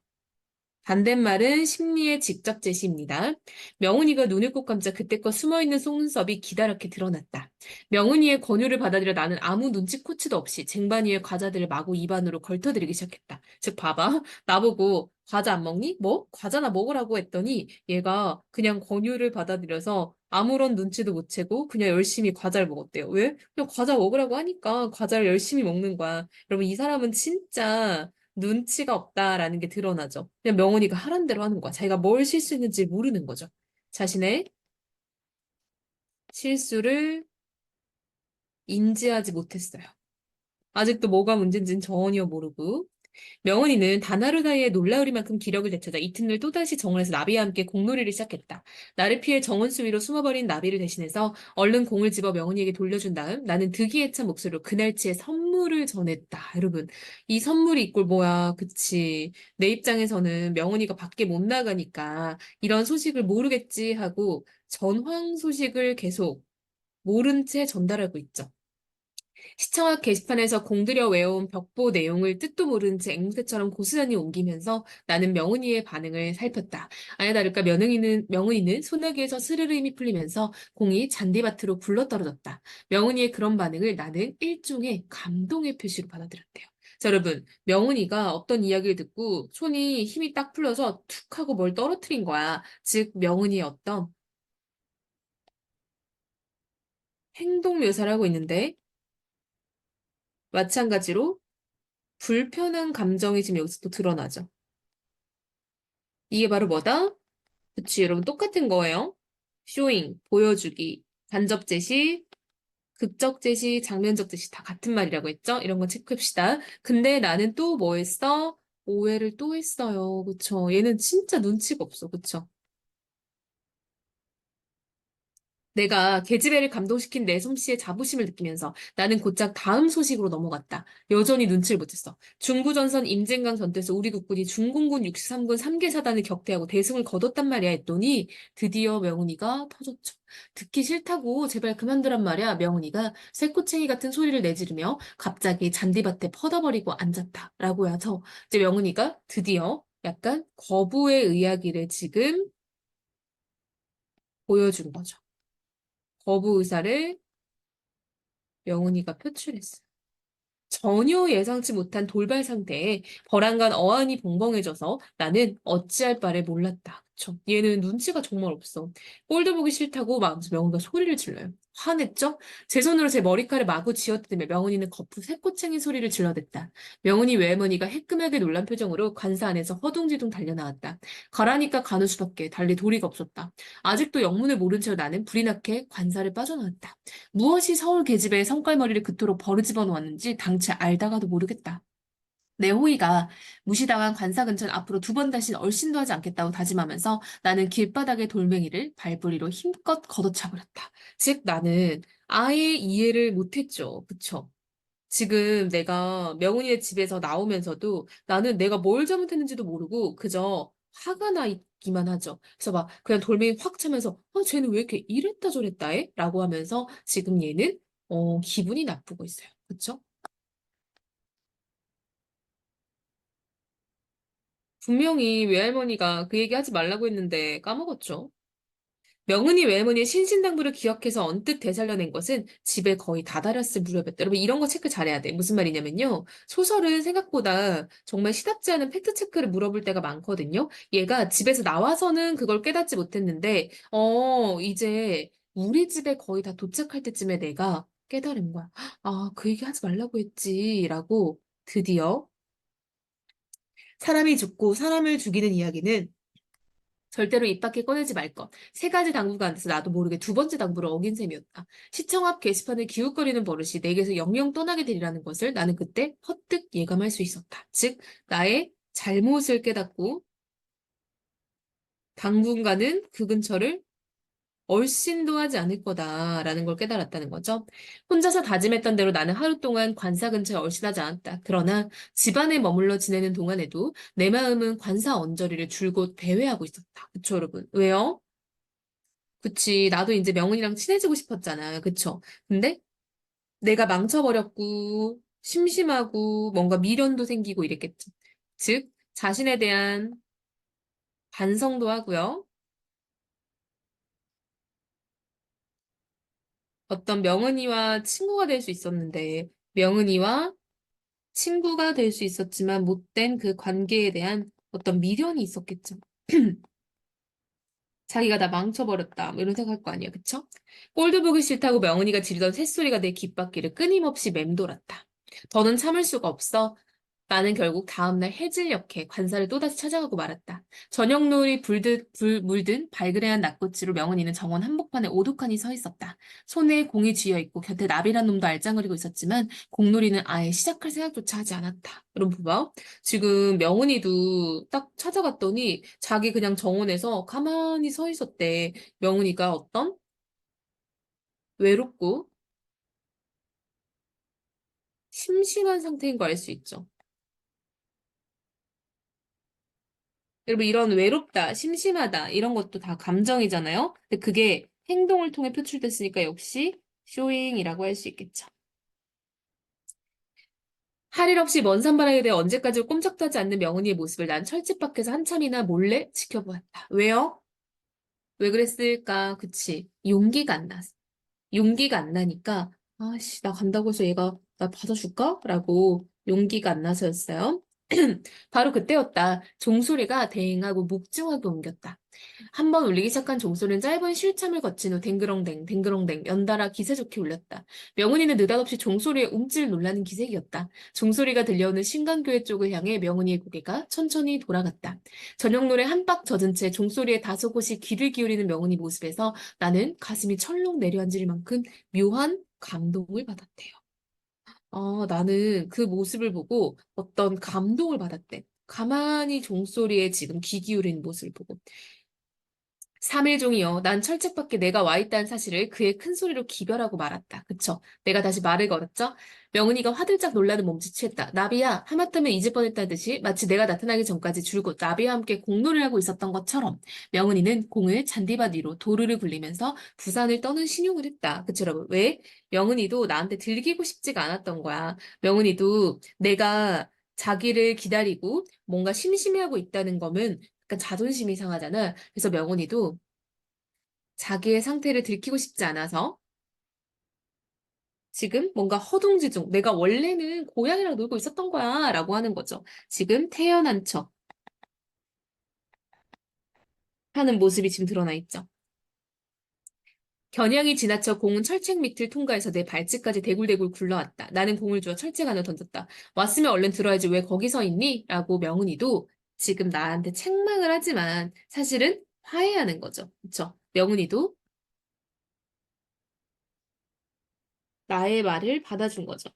반대말은 심리의 직접 제시입니다. 명훈이가 눈을 꼭 감자 그때껏 숨어있는 속눈썹이 기다랗게 드러났다. 명훈이의 권유를 받아들여 나는 아무 눈치코치도 없이 쟁반 위에 과자들을 마구 입안으로 걸터들이기 시작했다. 즉 봐봐. 나보고 과자 안 먹니? 뭐? 과자나 먹으라고 했더니 얘가 그냥 권유를 받아들여서 아무런 눈치도 못 채고 그냥 열심히 과자를 먹었대요. 왜? 그냥 과자 먹으라고 하니까 과자를 열심히 먹는 거야. 여러분 이 사람은 진짜 눈치가 없다라는 게 드러나죠. 그냥 명훈이가 하란 대로 하는 거야. 자기가 뭘 실수했는지 모르는 거죠. 자신의 실수를 인지하지 못했어요. 아직도 뭐가 문제인지는 전혀 모르고 명은이는 단 하루 사이에 놀라우리만큼 기력을 되찾아 이튿날 또다시 정원에서 나비와 함께 공놀이를 시작했다. 나를 피해 정원 위로 숨어버린 나비를 대신해서 얼른 공을 집어 명은이에게 돌려준 다음 나는 득이애찬 목소리로 그날치의 선물을 전했다. 여러분, 이 선물이 이꼴 뭐야, 그치. 내 입장에서는 명은이가 밖에 못 나가니까 이런 소식을 모르겠지 하고 전황 소식을 계속 모른 채 전달하고 있죠. 시청각 게시판에서 공들여 외워온 벽보 내용을 뜻도 모른 채 앵무새처럼 고스란히 옮기면서 나는 명은이의 반응을 살폈다. 아야 다를까 명은이는 소나기에서 스르르 힘이 풀리면서 공이 잔디밭으로 굴러떨어졌다. 명은이의 그런 반응을 나는 일종의 감동의 표시로 받아들였대요. 자, 여러분, 명은이가 어떤 이야기를 듣고 손이 힘이 딱 풀려서 툭 하고 뭘 떨어뜨린 거야. 즉, 명은이의 어떤 행동 묘사를 하고 있는데, 마찬가지로 불편한 감정이 지금 여기서 또 드러나죠. 이게 바로 뭐다? 그치, 여러분 똑같은 거예요. 쇼잉, 보여주기, 간접 제시, 극적 제시, 장면적 제시 다 같은 말이라고 했죠? 이런 거 체크합시다. 근데 나는 또 뭐 했어? 오해를 또 했어요. 그쵸? 얘는 진짜 눈치가 없어. 그쵸? 내가 계집애를 감동시킨 내 솜씨의 자부심을 느끼면서 나는 곧장 다음 소식으로 넘어갔다. 여전히 눈치를 못했어. 중부전선 임진강 전투에서 우리 국군이 중공군 63군 3개 사단을 격퇴하고 대승을 거뒀단 말이야 했더니 드디어 명훈이가 터졌죠. 듣기 싫다고 제발 그만두란 말이야. 명훈이가 쇠꼬챙이 같은 소리를 내지르며 갑자기 잔디밭에 퍼져버리고 앉았다. 라고 해서 이제 명훈이가 드디어 약간 거부의 이야기를 지금 보여준 거죠. 거부 의사를 명훈이가 표출했어. 전혀 예상치 못한 돌발 상태에 버랑간 어안이 벙벙해져서 나는 어찌할 바를 몰랐다. 그쵸? 얘는 눈치가 정말 없어. 꼴도 보기 싫다고 막 명훈이가 소리를 질러요. 화냈죠? 제 손으로 제 머리카락을 마구 쥐어뜯으며 명훈이는 거푸 새꼬챙이 소리를 질러댔다. 명훈이 외할머니가 해끔하게 놀란 표정으로 관사 안에서 허둥지둥 달려나왔다. 가라니까 가는 수밖에 달리 도리가 없었다. 아직도 영문을 모른 채로 나는 불이 나게 관사를 빠져나왔다. 무엇이 서울 계집애의 성깔머리를 그토록 버르집어 놓았는지 당최 알다가도 모르겠다. 내 호의가 무시당한 관사 근처는 앞으로 두 번 다신 얼씬도 하지 않겠다고 다짐하면서 나는 길바닥의 돌멩이를 발뿌리로 힘껏 걷어차버렸다. 즉 나는 아예 이해를 못했죠. 그쵸? 지금 내가 명은이의 집에서 나오면서도 나는 내가 뭘 잘못했는지도 모르고 그저 화가 나 있기만 하죠. 그래서 막 그냥 돌멩이 확 차면서 쟤는 왜 이렇게 이랬다 저랬다 해? 라고 하면서 지금 얘는 기분이 나쁘고 있어요. 그쵸? 분명히 외할머니가 그 얘기 하지 말라고 했는데 까먹었죠. 명은이 외할머니의 신신당부를 기억해서 언뜻 되살려낸 것은 집에 거의 다다랐을 무렵이었다. 여러분 이런 거 체크 잘해야 돼. 무슨 말이냐면요. 소설은 생각보다 정말 시답지 않은 팩트 체크를 물어볼 때가 많거든요. 얘가 집에서 나와서는 그걸 깨닫지 못했는데 이제 우리 집에 거의 다 도착할 때쯤에 내가 깨달은 거야. 아, 그 얘기 하지 말라고 했지라고 드디어 사람이 죽고 사람을 죽이는 이야기는 절대로 입 밖에 꺼내지 말 것. 세 가지 당부가 안 돼서 나도 모르게 두 번째 당부를 어긴 셈이었다. 시청 앞 게시판을 기웃거리는 버릇이 내게서 영영 떠나게 되리라는 것을 나는 그때 퍼뜩 예감할 수 있었다. 즉, 나의 잘못을 깨닫고 당분간은 그 근처를 얼씬도 하지 않을 거다라는 걸 깨달았다는 거죠. 혼자서 다짐했던 대로 나는 하루 동안 관사 근처에 얼씬하지 않았다. 그러나 집안에 머물러 지내는 동안에도 내 마음은 관사 언저리를 줄곧 배회하고 있었다. 그쵸, 여러분? 왜요? 그치. 나도 이제 명훈이랑 친해지고 싶었잖아. 그쵸? 근데 내가 망쳐버렸고, 심심하고, 뭔가 미련도 생기고 이랬겠지. 즉, 자신에 대한 반성도 하고요. 어떤 명은이와 친구가 될 수 있었는데, 명은이와 친구가 될 수 있었지만 못된 그 관계에 대한 어떤 미련이 있었겠죠. 자기가 나 망쳐버렸다. 뭐 이런 생각할 거 아니야. 그쵸? 꼴도 보기 싫다고 명은이가 지르던 새소리가 내 귓바퀴를 끊임없이 맴돌았다. 더는 참을 수가 없어. 나는 결국 다음날 해질녘에 관사를 또다시 찾아가고 말았다. 저녁 노을이 물든 발그레한 낮꽃으로 명은이는 정원 한복판에 오독하니 서 있었다. 손에 공이 쥐어 있고 곁에 나비란 놈도 알짱거리고 있었지만 공놀이는 아예 시작할 생각조차 하지 않았다. 여러분 봐봐. 지금 명은이도 딱 찾아갔더니 자기 그냥 정원에서 가만히 서 있었대. 명은이가 어떤 외롭고 심심한 상태인 거 알 수 있죠. 여러분, 이런 외롭다, 심심하다, 이런 것도 다 감정이잖아요? 근데 그게 행동을 통해 표출됐으니까 역시 쇼잉이라고 할 수 있겠죠. 할 일 없이 먼 산바람에 대해 언제까지 꼼짝도 하지 않는 명은이의 모습을 난 철집 밖에서 한참이나 몰래 지켜보았다. 왜요? 왜 그랬을까? 그치. 용기가 안 났어. 용기가 안 나니까, 아씨, 나 간다고 해서 얘가 나 받아줄까? 라고 용기가 안 나서였어요. 바로 그때였다. 종소리가 대행하고 묵중하게 옮겼다. 한 번 울리기 시작한 종소리는 짧은 쉴참을 거친 후 댕그렁댕, 댕그렁댕 연달아 기세 좋게 울렸다. 명은이는 느닷없이 종소리에 움찔 놀라는 기색이었다. 종소리가 들려오는 신강교회 쪽을 향해 명은이의 고개가 천천히 돌아갔다. 저녁 노래 한 박 젖은 채 종소리에 다소 곳이 귀를 기울이는 명은이 모습에서 나는 가슴이 철렁 내려앉을 만큼 묘한 감동을 받았대요. 나는 그 모습을 보고 어떤 감동을 받았대. 가만히 종소리에 지금 귀 기울이는 모습을 보고. 삼일종이여, 난 철책밖에 내가 와 있다는 사실을 그의 큰 소리로 기별하고 말았다. 그쵸? 내가 다시 말을 걸었죠? 명은이가 화들짝 놀라는 몸짓 취했다. 나비야, 하마터면 잊을 뻔했다듯이 마치 내가 나타나기 전까지 줄곧 나비와 함께 공놀이를 하고 있었던 것처럼 명은이는 공을 잔디밭 위로 도르르 굴리면서 부산을 떠는 신용을 했다. 그쵸, 여러분? 왜? 명은이도 나한테 들키고 싶지가 않았던 거야. 명은이도 내가 자기를 기다리고 뭔가 심심해하고 있다는 거면 약간 자존심이 상하잖아. 그래서 명훈이도 자기의 상태를 들키고 싶지 않아서 지금 뭔가 허둥지둥 내가 원래는 고양이랑 놀고 있었던 거야 라고 하는 거죠. 지금 태연한 척 하는 모습이 지금 드러나 있죠. 겨냥이 지나쳐 공은 철책 밑을 통과해서 내 발치까지 대굴대굴 굴러왔다. 나는 공을 주어 철책 안을 던졌다. 왔으면 얼른 들어야지 왜 거기 서 있니? 라고 명훈이도 지금 나한테 책망을 하지만 사실은 화해하는 거죠. 그쵸? 명훈이도 나의 말을 받아준 거죠.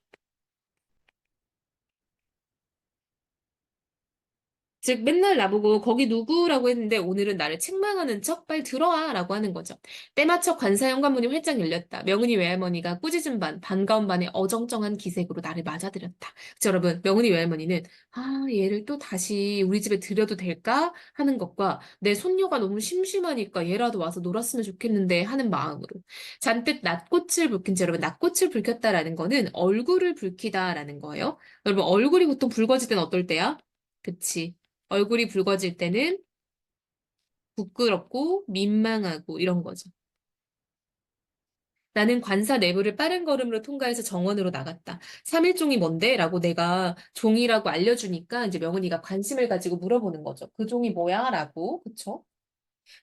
즉, 맨날 나보고 거기 누구라고 했는데 오늘은 나를 책망하는 척 빨리 들어와 라고 하는 거죠. 때맞춰 관사 현관문이 활짝 열렸다. 명은이 외할머니가 꾸짖은 반가운 반의 어정쩡한 기색으로 나를 맞아들였다. 그쵸, 여러분, 명은이 외할머니는 얘를 또 다시 우리 집에 들여도 될까? 하는 것과 내 손녀가 너무 심심하니까 얘라도 와서 놀았으면 좋겠는데 하는 마음으로 잔뜩 낫꽃을 불킨 채 여러분, 낫꽃을 불켰다라는 거는 얼굴을 붉히다라는 거예요. 여러분, 얼굴이 보통 붉어질 때는 어떨 때야? 그치. 얼굴이 붉어질 때는 부끄럽고 민망하고 이런 거죠. 나는 관사 내부를 빠른 걸음으로 통과해서 정원으로 나갔다. 3일종이 뭔데? 라고 내가 종이라고 알려주니까 이제 명은이가 관심을 가지고 물어보는 거죠. 그 종이 뭐야? 라고. 그쵸?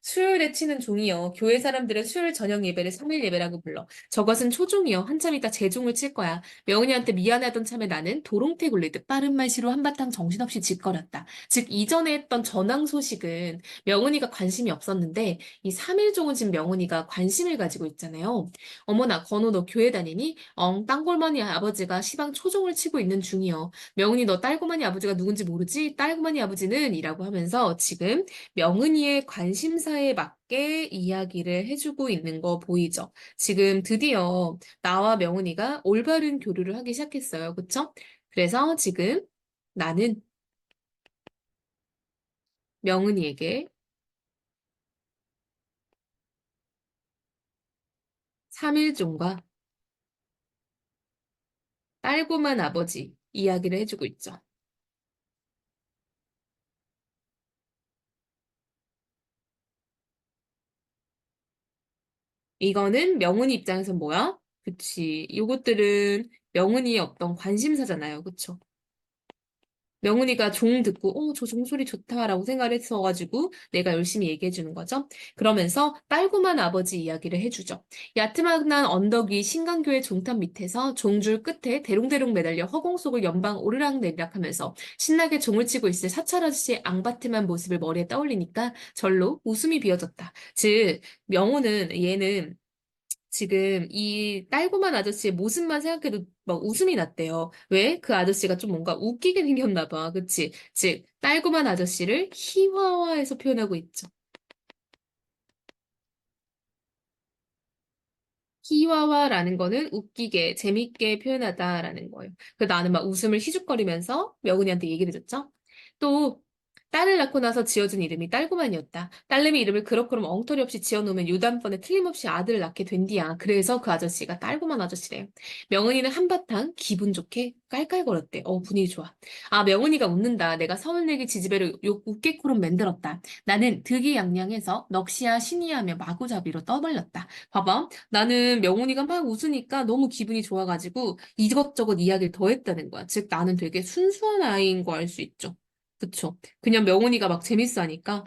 수요일에 치는 종이요. 교회 사람들은 수요일 저녁 예배를 3일 예배라고 불러. 저것은 초종이요. 한참 있다 제종을 칠 거야. 명은이한테 미안하던 참에 나는 도롱태 굴리듯 빠른 말씨로 한바탕 정신없이 짓거렸다. 즉 이전에 했던 전황 소식은 명은이가 관심이 없었는데 이 3일종은 지금 명은이가 관심을 가지고 있잖아요. 어머나 건우 너 교회 다니니? 땅골머니 아버지가 시방 초종을 치고 있는 중이요. 명은이 너 딸고마니 아버지가 누군지 모르지? 딸고마니 아버지는 이라고 하면서 지금 명은이의 관심사에 맞게 이야기를 해주고 있는 거 보이죠? 지금 드디어 나와 명은이가 올바른 교류를 하기 시작했어요. 그쵸? 그래서 지금 나는 명은이에게 3일종과 딸고만 아버지 이야기를 해주고 있죠. 이거는 명은이 입장에서 뭐야? 그치. 요것들은 명은이의 어떤 관심사잖아요. 그쵸? 명은이가 종 듣고, 저 종소리 좋다라고 생각을 했어가지고 내가 열심히 얘기해 주는 거죠. 그러면서 딸구만 아버지 이야기를 해주죠. 야트막난 언덕 위 신강교의 종탑 밑에서 종줄 끝에 대롱대롱 매달려 허공 속을 연방 오르락내리락 하면서 신나게 종을 치고 있을 사찰 아저씨의 앙바트만 모습을 머리에 떠올리니까 절로 웃음이 비어졌다. 즉, 명호는 얘는 지금 이 딸고만 아저씨의 모습만 생각해도 막 웃음이 났대요. 왜? 그 아저씨가 좀 뭔가 웃기게 생겼나 봐. 그치? 즉, 딸고만 아저씨를 희화화해서 표현하고 있죠. 희화화라는 거는 웃기게, 재밌게 표현하다라는 거예요. 그래서 나는 막 웃음을 희죽거리면서 명은이한테 얘기를 해줬죠. 또, 딸을 낳고 나서 지어준 이름이 딸구만이었다. 딸내미 이름을 그럭그럭 엉터리 없이 지어놓으면 유단번에 틀림없이 아들을 낳게 된디야. 그래서 그 아저씨가 딸구만 아저씨래. 명은이는 한바탕 기분 좋게 깔깔거렸대. 분위기 좋아. 명은이가 웃는다. 내가 서울내기 지지배를 웃개코로 만들었다. 나는 득이양양해서 넋이야 신이야 하며 마구잡이로 떠벌렸다. 봐봐. 나는 명훈이가 막 웃으니까 너무 기분이 좋아가지고 이것저것 이야기를 더 했다는 거야. 즉, 나는 되게 순수한 아이인 거 알 수 있죠. 그쵸? 그냥 명훈이가 막 재밌어 하니까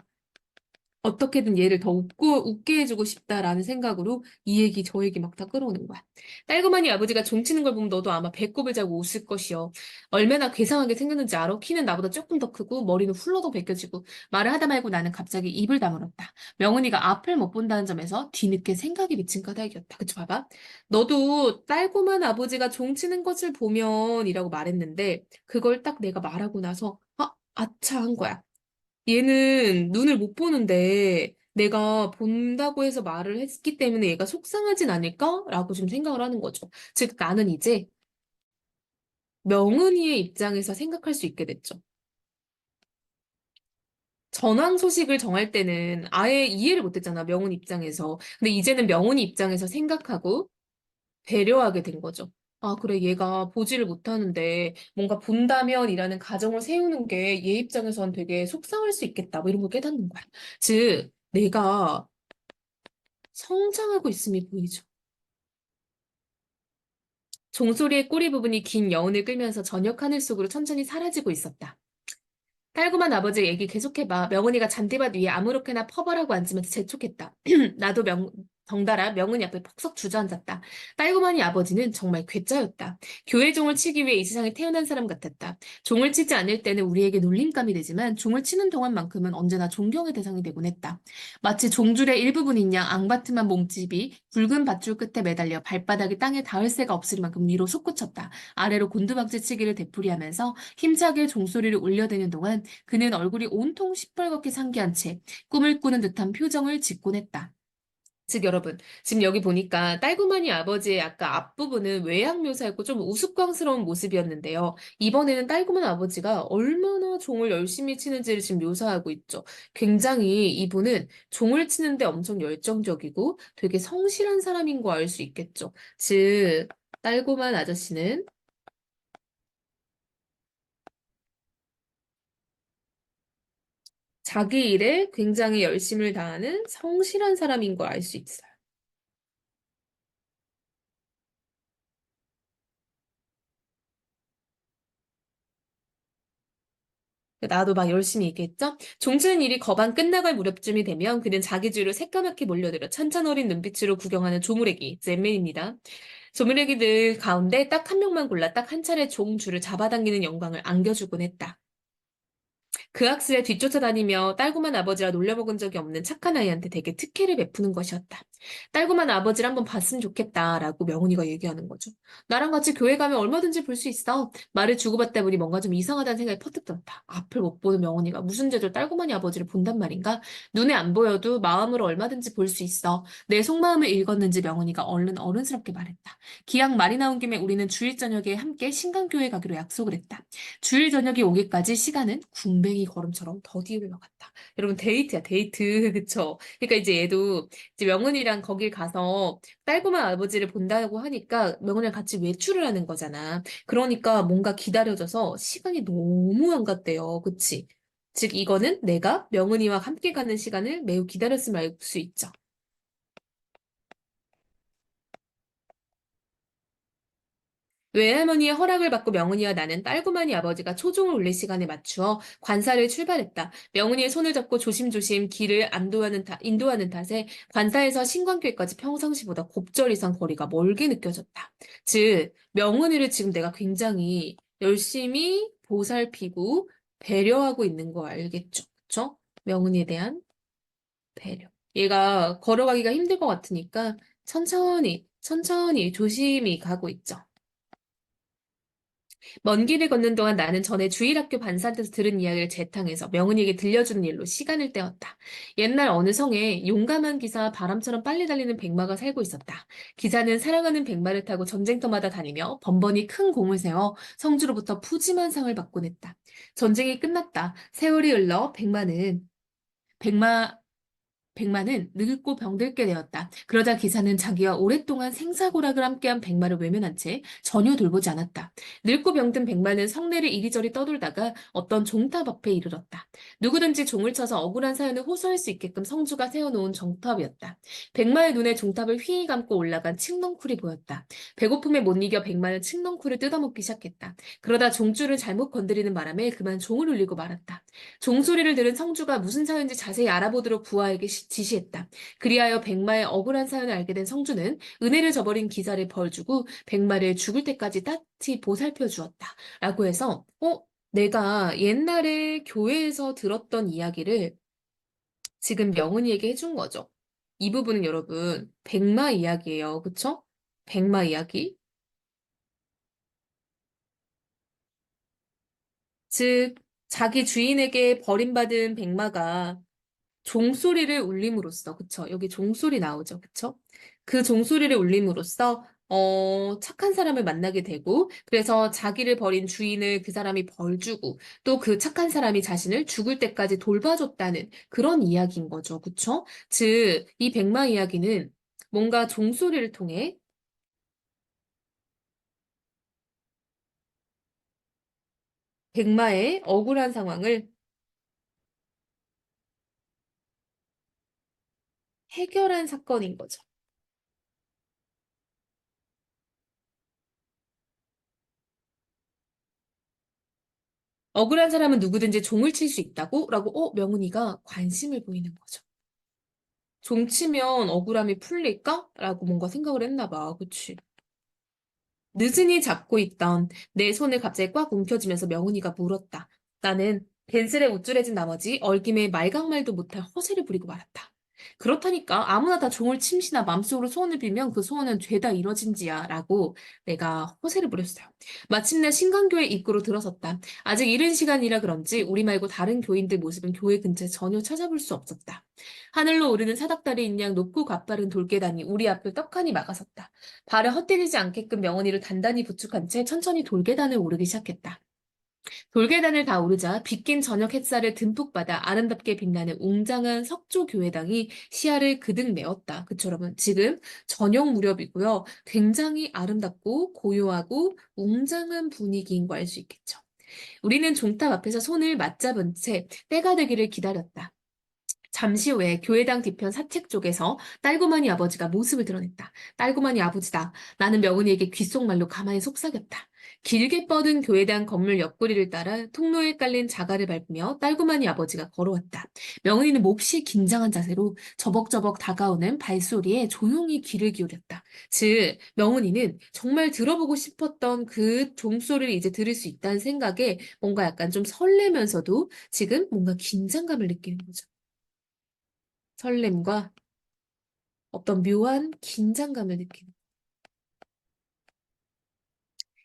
어떻게든 얘를 더 웃게 해주고 싶다라는 생각으로 이 얘기 저 얘기 막 다 끌어오는 거야. 딸그마니 아버지가 종치는 걸 보면 너도 아마 배꼽을 자고 웃을 것이여. 얼마나 괴상하게 생겼는지 알아? 키는 나보다 조금 더 크고 머리는 훌러덩 벗겨지고 말을 하다 말고 나는 갑자기 입을 다물었다. 명은이가 앞을 못 본다는 점에서 뒤늦게 생각이 미친 까닭이었다. 그쵸 봐봐. 너도 딸고만 아버지가 종치는 것을 보면 이라고 말했는데 그걸 딱 내가 말하고 나서 아차 한 거야. 얘는 눈을 못 보는데 내가 본다고 해서 말을 했기 때문에 얘가 속상하진 않을까라고 좀 생각을 하는 거죠. 즉, 나는 이제 명은이의 입장에서 생각할 수 있게 됐죠. 전황 소식을 정할 때는 아예 이해를 못했잖아, 명훈 입장에서. 근데 이제는 명훈이 입장에서 생각하고 배려하게 된 거죠. 아, 그래, 얘가 보지를 못하는데 뭔가 본다면이라는 가정을 세우는 게 얘 입장에선 되게 속상할 수 있겠다, 뭐 이런 걸 깨닫는 거야. 즉, 내가 성장하고 있음이 보이죠. 종소리의 꼬리 부분이 긴 여운을 끌면서 저녁 하늘 속으로 천천히 사라지고 있었다. 딸구만 아버지 얘기 계속해봐. 명은이가 잔디밭 위에 아무렇게나 퍼벌하고 앉으면서 재촉했다. 나도 덩달아 명은이 앞에 퍽석 주저앉았다. 딸구만이 아버지는 정말 괴짜였다. 교회 종을 치기 위해 이 세상에 태어난 사람 같았다. 종을 치지 않을 때는 우리에게 놀림감이 되지만 종을 치는 동안만큼은 언제나 존경의 대상이 되곤 했다. 마치 종줄의 일부분인 양 앙바트만 몸집이 굵은 밧줄 끝에 매달려 발바닥이 땅에 닿을 새가 없을 만큼 위로 솟구쳤다. 아래로 곤두박질치기를 되풀이하면서 힘차게 종소리를 울려대는 동안 그는 얼굴이 온통 시뻘겋게 상기한 채 꿈을 꾸는 듯한 표정을 짓곤 했다. 즉 여러분, 지금 여기 보니까 딸구만이 아버지의 아까 앞부분은 외양 묘사였고 좀 우스꽝스러운 모습이었는데요. 이번에는 딸구만 아버지가 얼마나 종을 열심히 치는지를 지금 묘사하고 있죠. 굉장히 이분은 종을 치는데 엄청 열정적이고 되게 성실한 사람인 거 알 수 있겠죠. 즉, 딸구만 아저씨는 자기 일에 굉장히 열심을 다하는 성실한 사람인 걸 알 수 있어요. 나도 막 열심히 얘기했죠? 종치는 일이 거반 끝나갈 무렵쯤이 되면 그는 자기 주위로 새까맣게 몰려들어 찬찬 어린 눈빛으로 구경하는 조무래기, 잼맨입니다. 조무래기들 가운데 딱 한 명만 골라 딱 한 차례 종줄을 잡아당기는 영광을 안겨주곤 했다. 그 학술에 뒤쫓아다니며 딸구만 아버지와 놀려먹은 적이 없는 착한 아이한테 되게 특혜를 베푸는 것이었다. 딸구만 아버지를 한번 봤으면 좋겠다라고 명훈이가 얘기하는 거죠. 나랑 같이 교회 가면 얼마든지 볼 수 있어. 말을 주고받다 보니 뭔가 좀 이상하다는 생각이 퍼뜩 들었다. 앞을 못 보는 명훈이가 무슨 죄로 딸구만이 아버지를 본단 말인가? 눈에 안 보여도 마음으로 얼마든지 볼 수 있어. 내 속마음을 읽었는지 명훈이가 얼른 어른스럽게 말했다. 기왕 말이 나온 김에 우리는 주일 저녁에 함께 신강교회 가기로 약속을 했다. 주일 저녁이 오기까지 시간은 군뱅이 걸음처럼 더디 흘러갔다. 여러분 데이트야 데이트 그쵸? 그러니까 이제 얘도 이제 명은이랑 거길 가서 딸구만 아버지를 본다고 하니까 명은이랑 같이 외출을 하는 거잖아. 그러니까 뭔가 기다려져서 시간이 너무 안 갔대요. 그치? 즉 이거는 내가 명은이와 함께 가는 시간을 매우 기다렸음을 알 수 있죠. 외할머니의 허락을 받고 명은이와 나는 딸구만이 아버지가 초종을 울릴 시간에 맞추어 관사를 출발했다. 명은이의 손을 잡고 조심조심 길을 인도하는 탓에 관사에서 신광교회까지 평상시보다 곱절 이상 거리가 멀게 느껴졌다. 즉, 명은이를 지금 내가 굉장히 열심히 보살피고 배려하고 있는 거 알겠죠? 그쵸? 명은이에 대한 배려. 얘가 걸어가기가 힘들 것 같으니까 천천히, 천천히 조심히 가고 있죠. 먼 길을 걷는 동안 나는 전에 주일학교 반사한테서 들은 이야기를 재탕해서 명은이에게 들려주는 일로 시간을 때웠다. 옛날 어느 성에 용감한 기사와 바람처럼 빨리 달리는 백마가 살고 있었다. 기사는 사랑하는 백마를 타고 전쟁터마다 다니며 번번이 큰 공을 세워 성주로부터 푸짐한 상을 받곤 했다. 전쟁이 끝났다. 세월이 흘러 백마 백마는 늙고 병들게 되었다. 그러자 기사는 자기와 오랫동안 생사고락을 함께한 백마를 외면한 채 전혀 돌보지 않았다. 늙고 병든 백마는 성내를 이리저리 떠돌다가 어떤 종탑 앞에 이르렀다. 누구든지 종을 쳐서 억울한 사연을 호소할 수 있게끔 성주가 세워놓은 종탑이었다. 백마의 눈에 종탑을 휘 감고 올라간 칡넝쿨이 보였다. 배고픔에 못 이겨 백마는 칡넝쿨을 뜯어먹기 시작했다. 그러다 종줄을 잘못 건드리는 바람에 그만 종을 울리고 말았다. 종소리를 들은 성주가 무슨 사연인지 자세히 알아보도록 부하에게 지시했다. 그리하여 백마의 억울한 사연을 알게 된 성주는 은혜를 저버린 기사를 벌주고 백마를 죽을 때까지 따뜻히 보살펴 주었다. 라고 해서, 내가 옛날에 교회에서 들었던 이야기를 지금 명은이에게 해준 거죠. 이 부분은 여러분, 백마 이야기예요. 그쵸? 백마 이야기. 즉, 자기 주인에게 버림받은 백마가 종소리를 울림으로써, 그쵸? 여기 종소리 나오죠, 그쵸? 그 종소리를 울림으로써, 착한 사람을 만나게 되고, 그래서 자기를 버린 주인을 그 사람이 벌주고, 또 그 착한 사람이 자신을 죽을 때까지 돌봐줬다는 그런 이야기인 거죠, 그쵸? 즉, 이 백마 이야기는 뭔가 종소리를 통해 백마의 억울한 상황을 해결한 사건인 거죠. 억울한 사람은 누구든지 종을 칠 수 있다고? 라고, 명훈이가 관심을 보이는 거죠. 종 치면 억울함이 풀릴까? 라고 뭔가 생각을 했나 봐. 그치? 느슨히 잡고 있던 내 손을 갑자기 꽉 움켜쥐면서 명훈이가 물었다. 나는 벤슬에 우쭐해진 나머지 얼김에 말강말도 못할 허세를 부리고 말았다. 그렇다니까 아무나 다 종을 침시나 맘속으로 소원을 빌면 그 소원은 죄다 이뤄진지야 라고 내가 허세를 부렸어요. 마침내 신강교회 입구로 들어섰다. 아직 이른 시간이라 그런지 우리 말고 다른 교인들 모습은 교회 근처에 전혀 찾아볼 수 없었다. 하늘로 오르는 사닥다리 인양 높고 가파른 돌계단이 우리 앞을 떡하니 막아섰다. 발을 헛디디지 않게끔 명언이를 단단히 부축한 채 천천히 돌계단을 오르기 시작했다. 돌계단을 다 오르자 빗긴 저녁 햇살을 듬뿍 받아 아름답게 빛나는 웅장한 석조교회당이 시야를 그득 메웠다. 그쵸, 여러분? 지금 저녁 무렵이고요. 굉장히 아름답고 고요하고 웅장한 분위기인 거 알 수 있겠죠. 우리는 종탑 앞에서 손을 맞잡은 채 때가 되기를 기다렸다. 잠시 후에 교회당 뒤편 사책 쪽에서 딸구마니 아버지가 모습을 드러냈다. 딸구마니 아버지다. 나는 명은이에게 귓속말로 가만히 속삭였다. 길게 뻗은 교회당 건물 옆구리를 따라 통로에 깔린 자갈을 밟으며 딸구마니 아버지가 걸어왔다. 명은이는 몹시 긴장한 자세로 저벅저벅 다가오는 발소리에 조용히 귀를 기울였다. 즉, 명은이는 정말 들어보고 싶었던 그 종소리를 이제 들을 수 있다는 생각에 뭔가 약간 좀 설레면서도 지금 뭔가 긴장감을 느끼는 거죠. 설렘과 어떤 묘한 긴장감을 느끼는.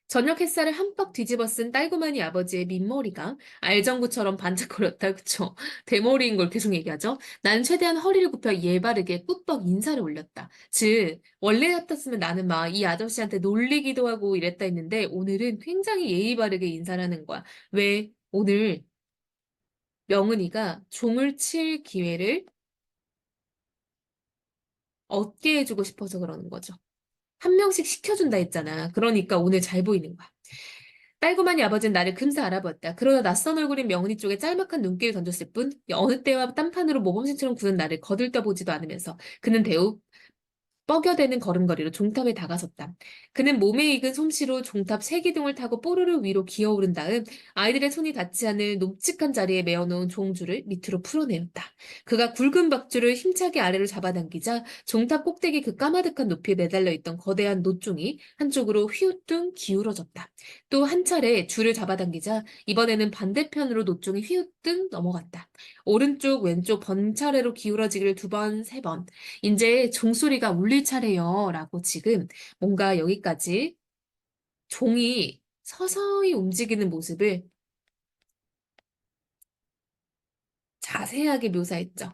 저녁 햇살을 한pak 뒤집어 쓴 딸구마니 아버지의 민머리가 알전구처럼 반짝거렸다. 그쵸? 대머리인 걸 계속 얘기하죠. 나는 최대한 허리를 굽혀 예바르게 꾸벅 인사를 올렸다. 즉, 원래 같았으면 나는 막 이 아저씨한테 놀리기도 하고 이랬다 했는데 오늘은 굉장히 예의 바르게 인사를 하는 거야. 왜? 오늘 명은이가 종을 칠 기회를 얻게 해주고 싶어서 그러는 거죠. 한 명씩 시켜준다 했잖아. 그러니까 오늘 잘 보이는 거야. 딸구만이 아버지는 나를 금세 알아보았다. 그러나 낯선 얼굴인 명은이 쪽에 짤막한 눈길을 던졌을 뿐 어느 때와 딴판으로 모범생처럼 굳은 나를 거들떠보지도 않으면서 그는 대우 뻐겨대는 걸음걸이로 종탑에 다가섰다. 그는 몸에 익은 솜씨로 종탑 세 기둥을 타고 뽀르르 위로 기어오른 다음 아이들의 손이 닿지 않을 높직한 자리에 메어놓은 종줄을 밑으로 풀어내었다. 그가 굵은 박줄을 힘차게 아래로 잡아당기자 종탑 꼭대기 그 까마득한 높이에 매달려 있던 거대한 노종이 한쪽으로 휘우뚱 기울어졌다. 또 한 차례 줄을 잡아당기자 이번에는 반대편으로 노종이 휘우뚱 넘어갔다. 오른쪽 왼쪽 번차례로 기울어지기를 두 번, 세 번. 이제 종소리가 울릴 차례요. 라고 지금 뭔가 여기까지 종이 서서히 움직이는 모습을 자세하게 묘사했죠.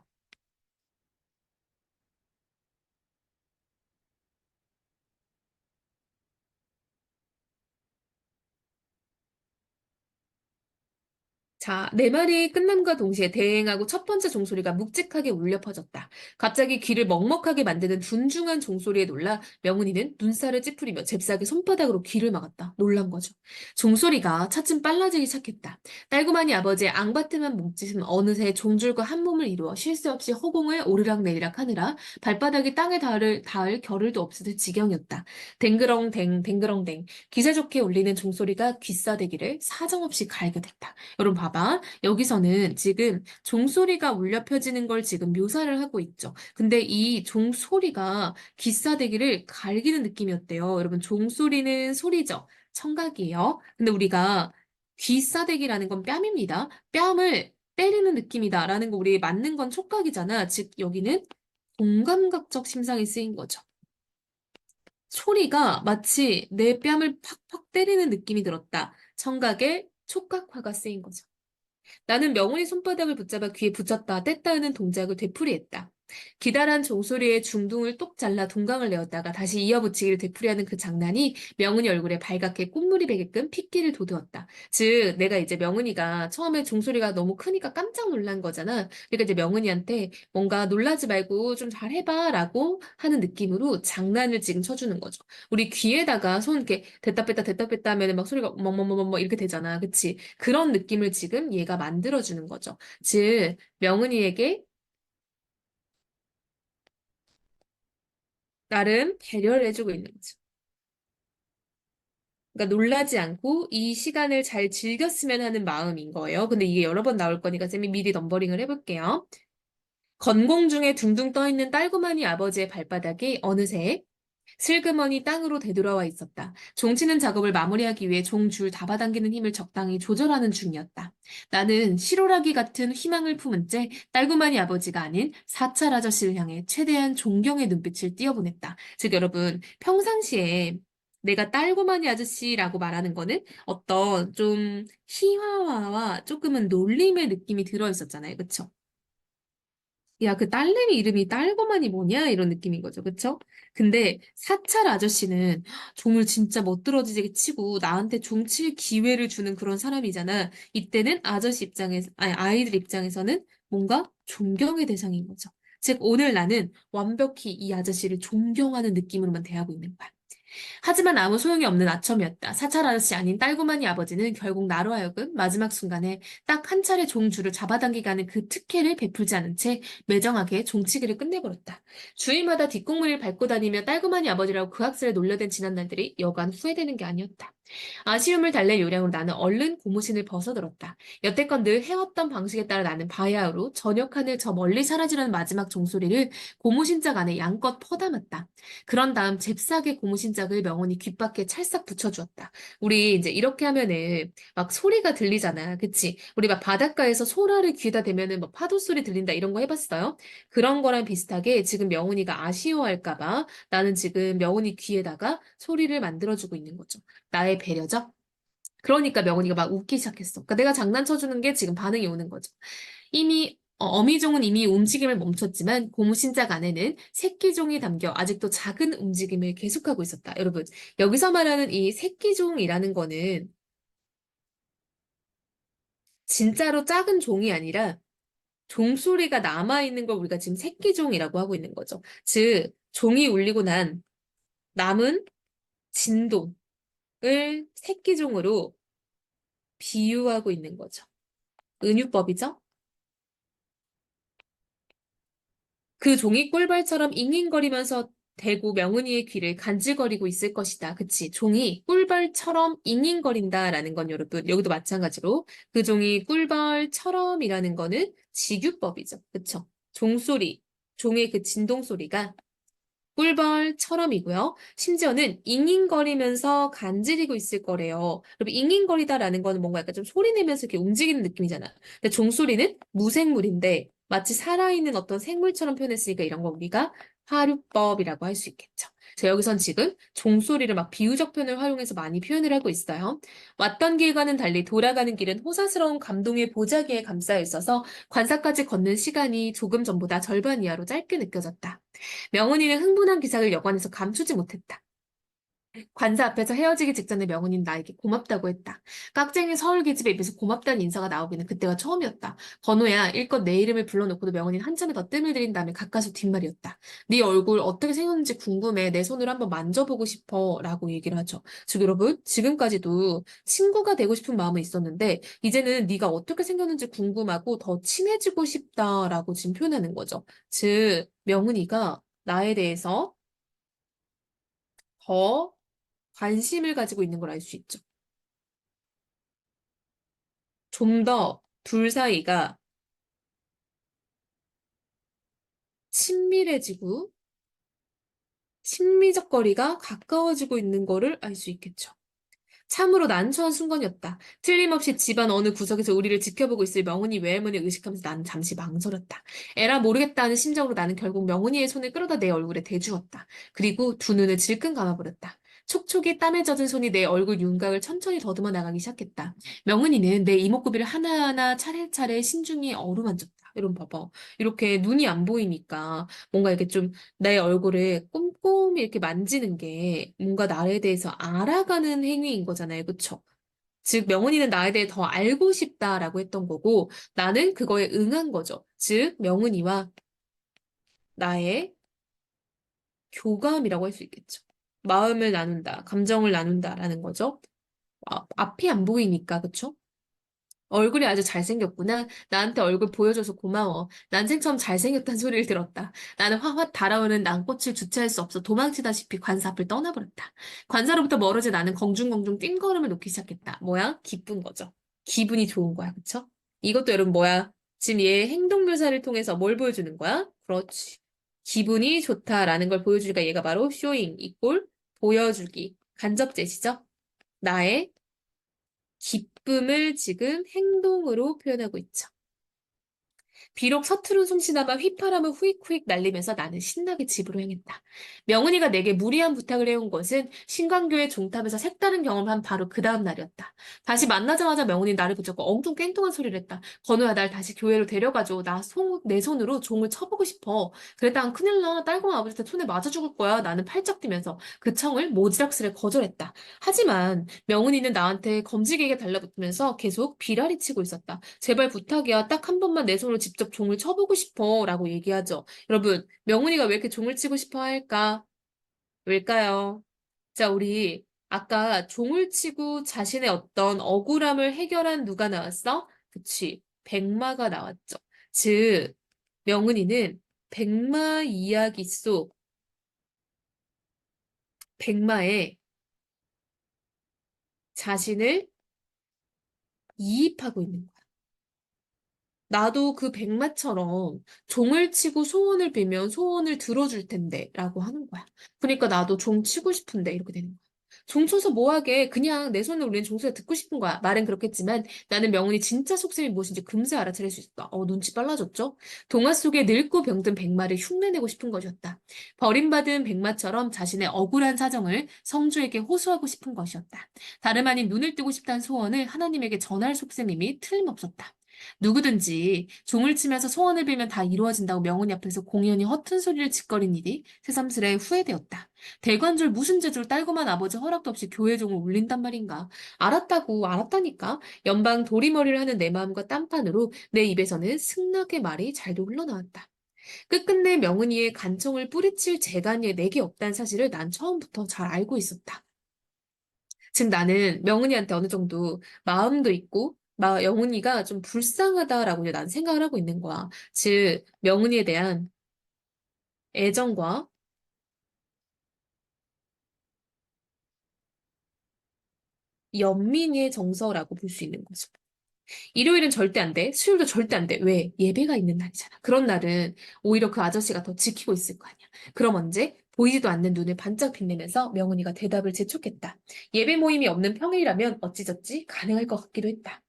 자, 내 말이 끝남과 동시에 대행하고 첫 번째 종소리가 묵직하게 울려 퍼졌다. 갑자기 귀를 먹먹하게 만드는 둔중한 종소리에 놀라 명은이는 눈살을 찌푸리며 잽싸게 손바닥으로 귀를 막았다. 놀란 거죠. 종소리가 차츰 빨라지기 시작했다. 딸구마니 아버지의 앙바트만 몸짓은 어느새 종줄과 한 몸을 이루어 쉴 새 없이 허공을 오르락내리락 하느라 발바닥이 땅에 닿을 겨를도 없을 지경이었다. 댕그렁댕 댕그렁댕 기세 좋게 울리는 종소리가 귀싸대기를 사정없이 갈겨댔다. 여러분 봐봐. 여기서는 지금 종소리가 울려 펴지는 걸 지금 묘사를 하고 있죠. 근데 이 종소리가 귀싸대기를 갈기는 느낌이었대요. 여러분 종소리는 소리죠. 청각이에요. 근데 우리가 귀싸대기라는 건 뺨입니다. 뺨을 때리는 느낌이다라는 거 우리 맞는 건 촉각이잖아. 즉 여기는 공감각적 심상이 쓰인 거죠. 소리가 마치 내 뺨을 팍팍 때리는 느낌이 들었다. 청각의 촉각화가 쓰인 거죠. 나는 명훈이 손바닥을 붙잡아 귀에 붙였다 뗐다 하는 동작을 되풀이했다. 기다란 종소리에 중둥을 똑 잘라 동강을 내었다가 다시 이어붙이기를 되풀이하는 그 장난이 명훈이 얼굴에 발갛게 꽃물이 배게끔 핏기를 돋우었다. 즉, 내가 이제 명훈이가 처음에 종소리가 너무 크니까 깜짝 놀란 거잖아. 그러니까 이제 명훈이한테 뭔가 놀라지 말고 좀 잘해봐 라고 하는 느낌으로 장난을 지금 쳐주는 거죠. 우리 귀에다가 손 이렇게 됐다 뺐다 하면 막 소리가 멍멍멍멍 이렇게 되잖아. 그치? 그런 느낌을 지금 얘가 만들어주는 거죠. 즉, 명은이에게 나름 배려를 해주고 있는 거죠. 그러니까 놀라지 않고 이 시간을 잘 즐겼으면 하는 마음인 거예요. 근데 이게 여러 번 나올 거니까 쌤이 미리 넘버링을 해볼게요. 건공 중에 둥둥 떠 있는 딸구마니 아버지의 발바닥이 어느새 슬그머니 땅으로 되돌아와 있었다. 종치는 작업을 마무리하기 위해 종줄 잡아당기는 힘을 적당히 조절하는 중이었다. 나는 실오라기 같은 희망을 품은 채 딸구마니 아버지가 아닌 사찰 아저씨를 향해 최대한 존경의 눈빛을 띄어보냈다. 즉 여러분 평상시에 내가 딸구마니 아저씨라고 말하는 거는 어떤 좀 희화화와 조금은 놀림의 느낌이 들어있었잖아요. 그쵸? 야, 그 딸내미 이름이 딸고만이 뭐냐? 이런 느낌인 거죠. 그쵸? 근데 사찰 아저씨는 종을 진짜 멋들어지게 치고 나한테 종칠 기회를 주는 그런 사람이잖아. 이때는 아저씨 입장에서, 아니, 아이들 입장에서는 뭔가 존경의 대상인 거죠. 즉, 오늘 나는 완벽히 이 아저씨를 존경하는 느낌으로만 대하고 있는 거야. 하지만 아무 소용이 없는 아첨이었다. 사찰 아저씨 아닌 딸구마니 아버지는 결국 나로 하여금 마지막 순간에 딱 한 차례 종줄을 잡아당기게 하는 그 특혜를 베풀지 않은 채 매정하게 종치기를 끝내버렸다. 주일마다 뒷공문을 밟고 다니며 딸구마니 아버지라고 그 학살에 놀려댄 지난날들이 여간 후회되는 게 아니었다. 아쉬움을 달랠 요량으로 나는 얼른 고무신을 벗어들었다. 여태껏 늘 해왔던 방식에 따라 나는 바야흐로 저녁 하늘 저 멀리 사라지는 마지막 종소리를 고무신짝 안에 양껏 퍼담았다. 그런 다음 잽싸게 고무신짝을 명원이 귓바퀴에 찰싹 붙여주었다. 우리 이제 이렇게 하면은 막 소리가 들리잖아. 그치? 우리 막 바닷가에서 소라를 귀에다 대면은 막 파도 소리 들린다 이런 거 해봤어요? 그런 거랑 비슷하게 지금 명훈이가 아쉬워할까 봐 나는 지금 명훈이 귀에다가 소리를 만들어주고 있는 거죠. 나의 배려죠? 그러니까 명훈이가 막 웃기 시작했어. 그러니까 내가 장난쳐주는 게 지금 반응이 오는 거죠. 어미종은 이미 움직임을 멈췄지만 고무신짝 안에는 새끼종이 담겨 아직도 작은 움직임을 계속하고 있었다. 여러분, 여기서 말하는 이 새끼종이라는 거는 진짜로 작은 종이 아니라 종소리가 남아있는 걸 우리가 지금 새끼종이라고 하고 있는 거죠. 즉, 종이 울리고 난 남은 진동을 새끼종으로 비유하고 있는 거죠. 은유법이죠. 그 종이 꿀벌처럼 잉잉거리면서 대고 명은이의 귀를 간질거리고 있을 것이다. 그치? 종이 꿀벌처럼 잉잉거린다라는 건 여러분, 여기도 마찬가지로 그 종이 꿀벌처럼이라는 거는 직유법이죠. 그쵸? 종소리, 종의 그 진동소리가 꿀벌처럼이고요. 심지어는 잉잉거리면서 간지리고 있을 거래요. 그럼 잉잉거리다라는 거는 뭔가 약간 좀 소리 내면서 이렇게 움직이는 느낌이잖아. 근데 종소리는 무생물인데 마치 살아있는 어떤 생물처럼 표현했으니까 이런 거 우리가 화류법이라고 할 수 있겠죠. 자, 여기선 지금 종소리를 막 비유적 표현을 활용해서 많이 표현을 하고 있어요. 왔던 길과는 달리 돌아가는 길은 호사스러운 감동의 보자기에 감싸여 있어서 관사까지 걷는 시간이 조금 전보다 절반 이하로 짧게 느껴졌다. 명훈이는 흥분한 기색을 여관에서 감추지 못했다. 관사 앞에서 헤어지기 직전에 명훈이는 나에게 고맙다고 했다. 깍쟁이 서울 계집에 입에서 고맙다는 인사가 나오기는 그때가 처음이었다. 건호야, 일껏 내 이름을 불러놓고도 명훈이는 한참을 더 뜸을 들인 다음에 가까스 뒷말이었다. 네 얼굴 어떻게 생겼는지 궁금해. 내 손을 한번 만져보고 싶어. 라고 얘기를 하죠. 즉 여러분, 지금까지도 친구가 되고 싶은 마음은 있었는데 이제는 네가 어떻게 생겼는지 궁금하고 더 친해지고 싶다라고 지금 표현하는 거죠. 즉 명훈이가 나에 대해서 더 관심을 가지고 있는 걸 알 수 있죠. 좀 더 둘 사이가 친밀해지고 친미적 거리가 가까워지고 있는 거를 알 수 있겠죠. 참으로 난처한 순간이었다. 틀림없이 집안 어느 구석에서 우리를 지켜보고 있을 명훈이 외할머니를 의식하면서 나는 잠시 망설였다. 에라 모르겠다 하는 심정으로 나는 결국 명훈이의 손을 끌어다 내 얼굴에 대주었다. 그리고 두 눈을 질끈 감아버렸다. 촉촉이 땀에 젖은 손이 내 얼굴 윤곽을 천천히 더듬어 나가기 시작했다. 명은이는 내 이목구비를 하나하나 차례차례 신중히 어루만졌다. 이런 봐봐. 이렇게 눈이 안 보이니까 뭔가 이렇게 좀 내 얼굴을 꼼꼼히 이렇게 만지는 게 뭔가 나에 대해서 알아가는 행위인 거잖아요. 그쵸? 즉, 명은이는 나에 대해 더 알고 싶다라고 했던 거고, 나는 그거에 응한 거죠. 즉, 명은이와 나의 교감이라고 할 수 있겠죠. 마음을 나눈다, 감정을 나눈다라는 거죠. 앞이 안 보이니까, 그쵸? 얼굴이 아주 잘생겼구나. 나한테 얼굴 보여줘서 고마워. 난생처럼 잘생겼다는 소리를 들었다. 나는 화화 달아오는 난꽃을 주체할 수 없어 도망치다시피 관사 앞을 떠나버렸다. 관사로부터 멀어진 나는 공중공중 띵걸음을 놓기 시작했다. 뭐야? 기쁜 거죠. 기분이 좋은 거야. 그쵸? 이것도 여러분 뭐야? 지금 얘 행동 묘사를 통해서 뭘 보여주는 거야? 그렇지. 기분이 좋다라는 걸 보여주니까 얘가 바로 쇼잉, 이꼴 보여주기, 간접 제시죠? 나의 기쁨을 지금 행동으로 표현하고 있죠. 비록 서투른 솜씨나마 휘파람을 후익후익 날리면서 나는 신나게 집으로 향했다. 명은이가 내게 무리한 부탁을 해온 것은 신광교의 종탑에서 색다른 경험을 한 바로 그 다음 날이었다. 다시 만나자마자 명은이 나를 붙잡고 엉뚱 깽뚱한 소리를 했다. 건우야, 날 다시 교회로 데려가줘. 내 손으로 종을 쳐보고 싶어. 그랬다간 큰일 나. 딸과 아버지한테 손에 맞아 죽을 거야. 나는 팔짝 뛰면서 그 청을 모지락스레 거절했다. 하지만 명은이는 나한테 검지개에 달라붙으면서 계속 비라리 치고 있었다. 제발 부탁이야. 딱 한 번만 내 손으로 직접 종을 쳐보고 싶어. 라고 얘기하죠. 여러분, 명훈이가 왜 이렇게 종을 치고 싶어 할까? 왜일까요? 자, 우리 아까 종을 치고 자신의 어떤 억울함을 해결한 누가 나왔어? 그치. 백마가 나왔죠. 즉, 명은이는 백마 이야기 속 백마에 자신을 이입하고 있는 거야. 나도 그 백마처럼 종을 치고 소원을 빌면 소원을 들어줄 텐데 라고 하는 거야. 그러니까 나도 종 치고 싶은데 이렇게 되는 거야. 종 쳐서 뭐하게 그냥 내 손을 올린 종소리 듣고 싶은 거야. 말은 그렇겠지만 나는 명훈이 진짜 속셈이 무엇인지 금세 알아차릴 수 있었다. 눈치 빨라졌죠? 동화 속에 늙고 병든 백마를 흉내내고 싶은 것이었다. 버림받은 백마처럼 자신의 억울한 사정을 성주에게 호소하고 싶은 것이었다. 다름 아닌 눈을 뜨고 싶다는 소원을 하나님에게 전할 속셈임이 틀림없었다. 누구든지 종을 치면서 소원을 빌면 다 이루어진다고 명훈이 앞에서 공연히 허튼 소리를 짓거린 일이 새삼스레 후회되었다. 대관절 무슨 재주를 딸고만 아버지 허락도 없이 교회 종을 울린단 말인가. 알았다고 알았다니까. 연방 도리머리를 하는 내 마음과 딴판으로 내 입에서는 승낙의 말이 잘도 흘러나왔다. 끝끝내 명은이의 간청을 뿌리칠 재간이 내게 없다는 사실을 난 처음부터 잘 알고 있었다. 즉 나는 명은이한테 어느 정도 마음도 있고 영은이가 좀 불쌍하다라고 이제 난 생각을 하고 있는 거야. 즉 명은이에 대한 애정과 연민의 정서라고 볼 수 있는 거죠. 일요일은 절대 안 돼. 수요일도 절대 안 돼. 왜? 예배가 있는 날이잖아. 그런 날은 오히려 그 아저씨가 더 지키고 있을 거 아니야. 그럼 언제? 보이지도 않는 눈을 반짝 빛내면서 명은이가 대답을 재촉했다. 예배 모임이 없는 평일이라면 어찌저찌 가능할 것 같기도 했다.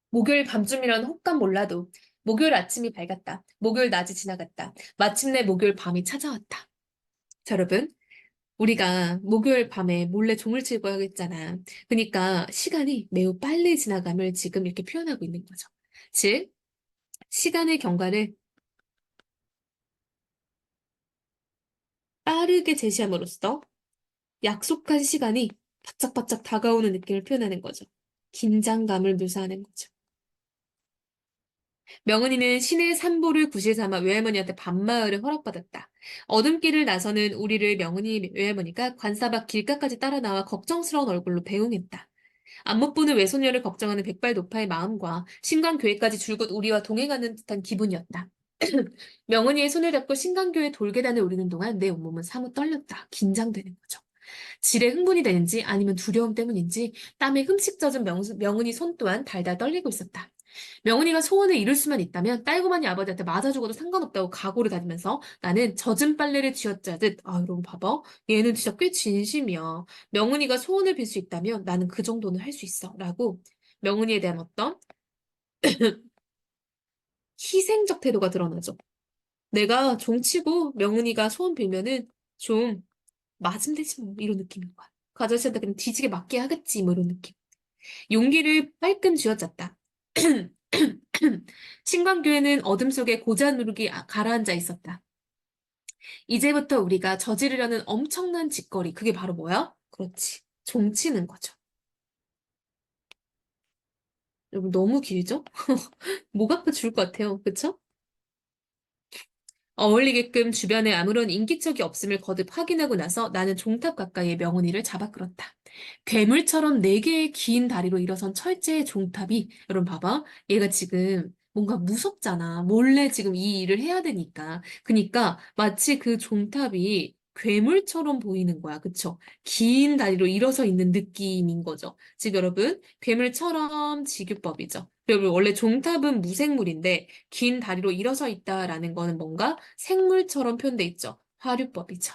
목요일 밤쯤이란 혹간 몰라도 목요일 아침이 밝았다. 목요일 낮이 지나갔다. 마침내 목요일 밤이 찾아왔다. 자, 여러분, 우리가 목요일 밤에 몰래 종을 치고 하겠잖아. 그러니까 시간이 매우 빨리 지나감을 지금 이렇게 표현하고 있는 거죠. 즉, 시간의 경과를 빠르게 제시함으로써 약속한 시간이 바짝바짝 다가오는 느낌을 표현하는 거죠. 긴장감을 묘사하는 거죠. 명은이는 시내 산보를 구실 삼아 외할머니한테 밤마을을 허락받았다. 어둠길을 나서는 우리를 명은이 외할머니가 관사 밖 길가까지 따라 나와 걱정스러운 얼굴로 배웅했다. 안못 보는 외손녀를 걱정하는 백발도파의 마음과 신강교회까지 줄곧 우리와 동행하는 듯한 기분이었다. 명은이의 손을 잡고 신강교회 돌계단을 오르는 동안 내 온몸은 사뭇 떨렸다. 긴장되는 거죠. 지레 흥분이 되는지 아니면 두려움 때문인지 땀에 흠씩 젖은 명은이 손 또한 달달 떨리고 있었다. 명은이가 소원을 이룰 수만 있다면 딸고만이 아버지한테 맞아 죽어도 상관없다고 각오를 다지면서 나는 젖은 빨래를 쥐어짜듯 여러분 봐봐. 얘는 진짜 꽤 진심이야. 명은이가 소원을 빌 수 있다면 나는 그 정도는 할 수 있어. 라고 명은이에 대한 어떤 희생적 태도가 드러나죠. 내가 종치고 명은이가 소원 빌면은 좀 맞으면 되지 뭐 이런 느낌인 거야. 그 아저씨한테 그냥 뒤지게 맞게 하겠지 뭐 이런 느낌. 용기를 빨끔 쥐어짰다. 신광교회는 어둠 속에 고자누룩이 가라앉아 있었다. 이제부터 우리가 저지르려는 엄청난 짓거리, 그게 바로 뭐야? 그렇지. 종치는 거죠. 여러분 너무 길죠? 목 아파 죽을 것 같아요. 그쵸? 어울리게끔 주변에 아무런 인기척이 없음을 거듭 확인하고 나서 나는 종탑 가까이의 명은이를 잡아 끌었다. 괴물처럼 네 개의 긴 다리로 일어선 철제의 종탑이, 여러분 봐봐. 얘가 지금 뭔가 무섭잖아. 몰래 지금 이 일을 해야 되니까. 그니까 마치 그 종탑이 괴물처럼 보이는 거야. 그쵸? 긴 다리로 일어서 있는 느낌인 거죠. 즉 여러분, 괴물처럼 지규법이죠. 여러분 원래 종탑은 무생물인데 긴 다리로 일어서 있다라는 거는 뭔가 생물처럼 표현돼 있죠. 화류법이죠.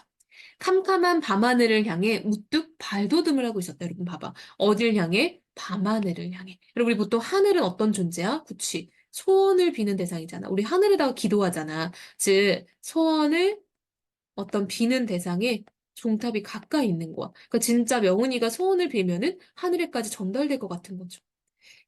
캄캄한 밤하늘을 향해 우뚝 발돋움을 하고 있었다. 여러분 봐봐. 어딜 향해? 밤하늘을 향해. 여러분 우리 보통 하늘은 어떤 존재야? 그치. 소원을 비는 대상이잖아. 우리 하늘에다가 기도하잖아. 즉 소원을 어떤 비는 대상에 종탑이 가까이 있는 거야. 그러니까 진짜 명은이가 소원을 빌면은 하늘에까지 전달될 것 같은 거죠.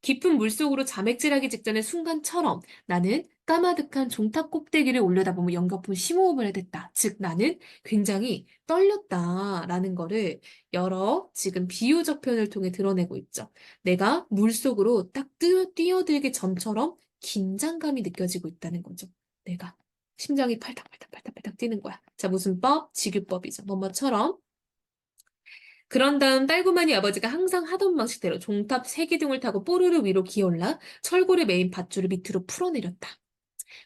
깊은 물속으로 자맥질하기 직전의 순간처럼 나는 까마득한 종탑 꼭대기를 올려다보며 연거푸 심호흡을 해댔다. 즉 나는 굉장히 떨렸다라는 거를 여러 지금 비유적 표현을 통해 드러내고 있죠. 내가 물속으로 딱 뛰어들기 전처럼 긴장감이 느껴지고 있다는 거죠. 내가 심장이 팔딱팔딱팔딱팔딱 뛰는 거야. 자, 무슨 법? 지규법이죠. 뭐뭐처럼. 그런 다음 딸구마니 아버지가 항상 하던 방식대로 종탑 세기둥을 타고 뽀르르 위로 기어올라 철골에 매인 밧줄을 밑으로 풀어내렸다.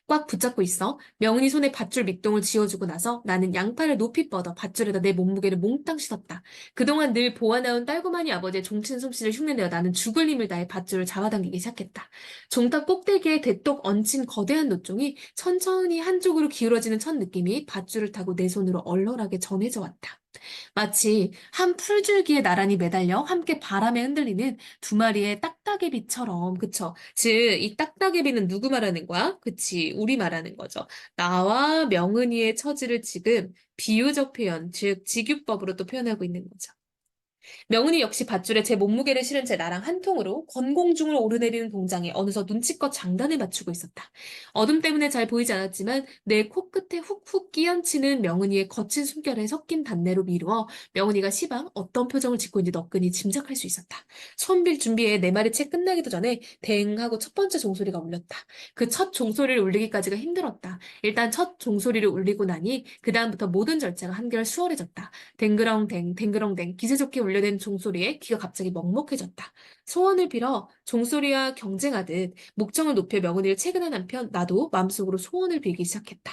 꽉 붙잡고 있어. 명은이 손에 밧줄 밑동을 쥐어주고 나서 나는 양팔을 높이 뻗어 밧줄에다 내 몸무게를 몽땅 싣었다. 그동안 늘 보아나온 딸구마니 아버지의 종친 솜씨를 흉내내어 나는 죽을 힘을 다해 밧줄을 잡아당기기 시작했다. 종탑 꼭대기에 대똑 얹힌 거대한 노종이 천천히 한쪽으로 기울어지는 첫 느낌이 밧줄을 타고 내 손으로 얼얼하게 전해져 왔다. 마치 한 풀줄기에 나란히 매달려 함께 바람에 흔들리는 두 마리의 딱따개비처럼, 그쵸? 즉, 이 딱따개비는 누구 말하는 거야? 그치, 우리 말하는 거죠. 나와 명은이의 처지를 지금 비유적 표현, 즉, 직유법으로 또 표현하고 있는 거죠. 명은이 역시 밧줄에 제 몸무게를 실은 채 나랑 한 통으로 건공중을 오르내리는 동장에 어느덧 눈치껏 장단을 맞추고 있었다. 어둠 때문에 잘 보이지 않았지만 내 코끝에 훅훅 끼얹히는 명은이의 거친 숨결에 섞인 단내로 미루어 명은이가 시방 어떤 표정을 짓고 있는지 너끈히 짐작할 수 있었다. 손빌 준비에 내 말이 채 끝나기도 전에 댕 하고 첫 번째 종소리가 울렸다. 그 첫 종소리를 울리기까지가 힘들었다. 일단 첫 종소리를 울리고 나니 그 다음부터 모든 절차가 한결 수월해졌다. 댕그렁댕, 댕그렁댕, 기세 좋게 울려댄 종소리에 귀가 갑자기 먹먹해졌다. 소원을 빌어 종소리와 경쟁하듯 목청을 높여 명은이를 채근한 한편 나도 마음속으로 소원을 빌기 시작했다.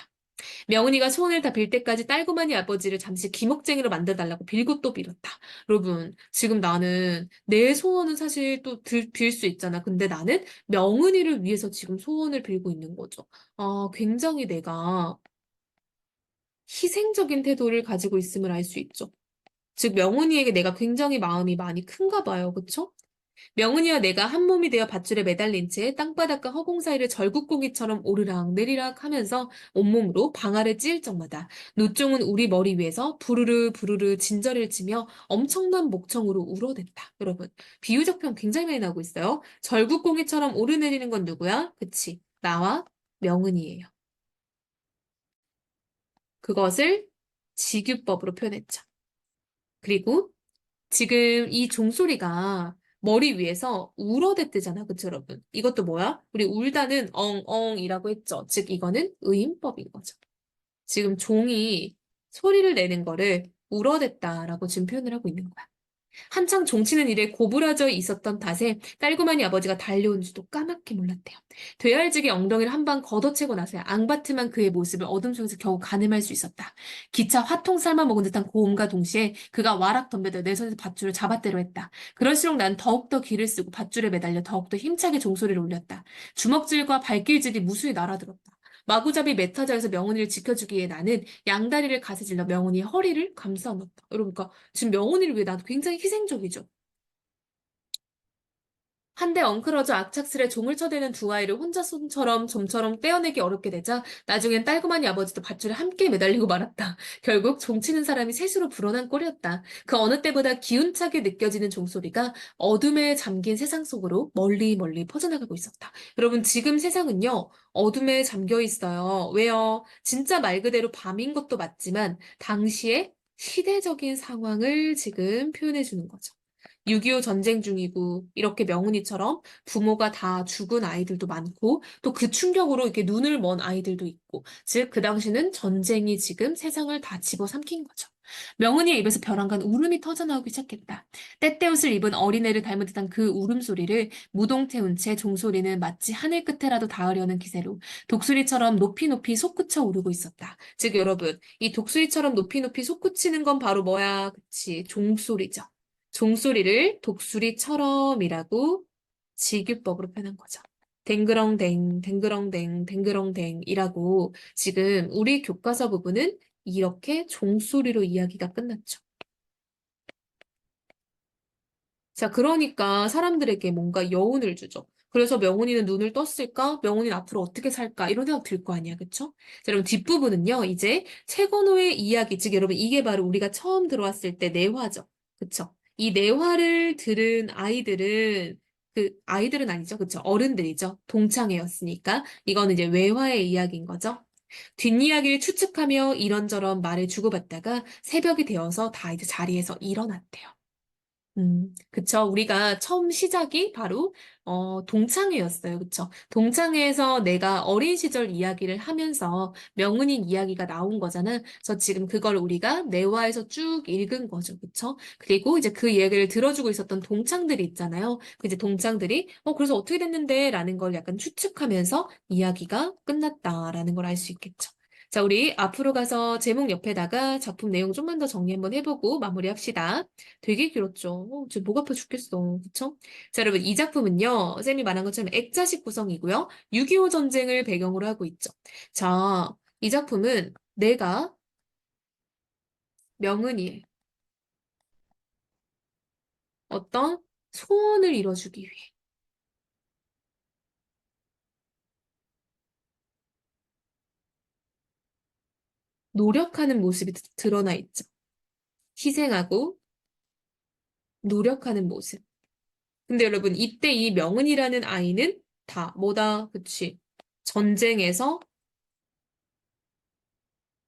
명은이가 소원을 다 빌 때까지 딸고만이 아버지를 잠시 기목쟁이로 만들어달라고 빌고 또 빌었다. 여러분, 지금 나는 내 소원은 사실 또 빌 수 있잖아. 근데 나는 명은이를 위해서 지금 소원을 빌고 있는 거죠. 아, 굉장히 내가 희생적인 태도를 가지고 있음을 알 수 있죠. 즉, 명은이에게 내가 굉장히 마음이 많이 큰가 봐요. 그쵸? 명은이와 내가 한 몸이 되어 밧줄에 매달린 채 땅바닥과 허공 사이를 절국고기처럼 오르락 내리락 하면서 온몸으로 방아를 찧을 적마다 노종은 우리 머리 위에서 부르르 부르르 진저리를 치며 엄청난 목청으로 울어댔다. 여러분, 비유적 표현 굉장히 많이 나오고 있어요. 절국고기처럼 오르내리는 건 누구야? 그치? 나와 명은이에요. 그것을 직유법으로 표현했죠. 그리고 지금 이 종소리가 머리 위에서 울어댔대잖아. 그쵸, 여러분? 이것도 뭐야? 우리 울다는 엉엉이라고 했죠. 즉, 이거는 의인법인 거죠. 지금 종이 소리를 내는 거를 울어댔다라고 지금 표현을 하고 있는 거야. 한창 종치는 일에 고부라져 있었던 탓에 딸구마니 아버지가 달려온 줄도 까맣게 몰랐대요. 되알지게 엉덩이를 한 방 걷어채고 나서야 앙바트만 그의 모습을 어둠 속에서 겨우 가늠할 수 있었다. 기차 화통 삶아 먹은 듯한 고음과 동시에 그가 와락 덤벼들 내 손에서 밧줄을 잡아대려 했다. 그럴수록 난 더욱더 기를 쓰고 밧줄에 매달려 더욱더 힘차게 종소리를 울렸다. 주먹질과 발길질이 무수히 날아들었다. 마구잡이 메타자에서 명훈이를 지켜주기 위해 나는 양다리를 가세질러 명훈이의 허리를 감싸 안았다. 여러분, 그러니까 지금 명훈이를 위해 나도 굉장히 희생적이죠. 한데 엉클어져 악착스레 종을 쳐대는 두 아이를 혼자 손처럼 좀처럼 떼어내기 어렵게 되자 나중엔 딸그마니 아버지도 밧줄에 함께 매달리고 말았다. 결국 종치는 사람이 셋으로 불어난 꼴이었다. 그 어느 때보다 기운차게 느껴지는 종소리가 어둠에 잠긴 세상 속으로 멀리 멀리 퍼져나가고 있었다. 여러분 지금 세상은요 어둠에 잠겨 있어요. 왜요? 진짜 말 그대로 밤인 것도 맞지만 당시에 시대적인 상황을 지금 표현해 주는 거죠. 6.25 전쟁 중이고 이렇게 명훈이처럼 부모가 다 죽은 아이들도 많고 또 그 충격으로 이렇게 눈을 먼 아이들도 있고 즉 그 당시는 전쟁이 지금 세상을 다 집어삼킨 거죠. 명훈이의 입에서 벼랑간 울음이 터져나오기 시작했다. 때때옷을 입은 어린애를 닮은 듯한 그 울음소리를 무동 태운 채 종소리는 마치 하늘 끝에라도 닿으려는 기세로 독수리처럼 높이 높이 솟구쳐 오르고 있었다. 즉 여러분 이 독수리처럼 높이 높이 솟구치는 건 바로 뭐야? 그치 종소리죠. 종소리를 독수리처럼이라고 직유법으로 표현한 거죠. 댕그렁댕, 댕그렁댕, 댕그렁댕이라고 지금 우리 교과서 부분은 이렇게 종소리로 이야기가 끝났죠. 자, 그러니까 사람들에게 뭔가 여운을 주죠. 그래서 명훈이는 눈을 떴을까? 명훈이는 앞으로 어떻게 살까? 이런 생각 들 거 아니야, 그쵸? 자, 여러분 뒷부분은요, 이제 최건호의 이야기, 즉 여러분 이게 바로 우리가 처음 들어왔을 때 내화죠. 그쵸? 이 내화를 들은 아이들은 그 아이들은 아니죠, 그쵸? 어른들이죠. 동창회였으니까 이거는 이제 외화의 이야기인 거죠. 뒷이야기를 추측하며 이런저런 말을 주고받다가 새벽이 되어서 다 이제 자리에서 일어났대요. 그쵸. 우리가 처음 시작이 바로, 동창회였어요. 그쵸. 동창회에서 내가 어린 시절 이야기를 하면서 명은인 이야기가 나온 거잖아. 그래서 지금 그걸 우리가 내화에서 쭉 읽은 거죠. 그쵸. 그리고 이제 그 이야기를 들어주고 있었던 동창들이 있잖아요. 그 이제 동창들이, 그래서 어떻게 됐는데? 라는 걸 약간 추측하면서 이야기가 끝났다라는 걸 알 수 있겠죠. 자, 우리 앞으로 가서 제목 옆에다가 작품 내용 좀만 더 정리 한번 해보고 마무리합시다. 되게 길었죠. 지금 목 아파 죽겠어. 그쵸? 자, 여러분, 이 작품은요, 쌤이 말한 것처럼 액자식 구성이고요. 6.25 전쟁을 배경으로 하고 있죠. 자, 이 작품은 내가 명은이의 어떤 소원을 이뤄주기 위해 노력하는 모습이 드러나 있죠. 희생하고 노력하는 모습. 근데 여러분, 이때 이 명은이라는 아이는 다 뭐다? 그치? 전쟁에서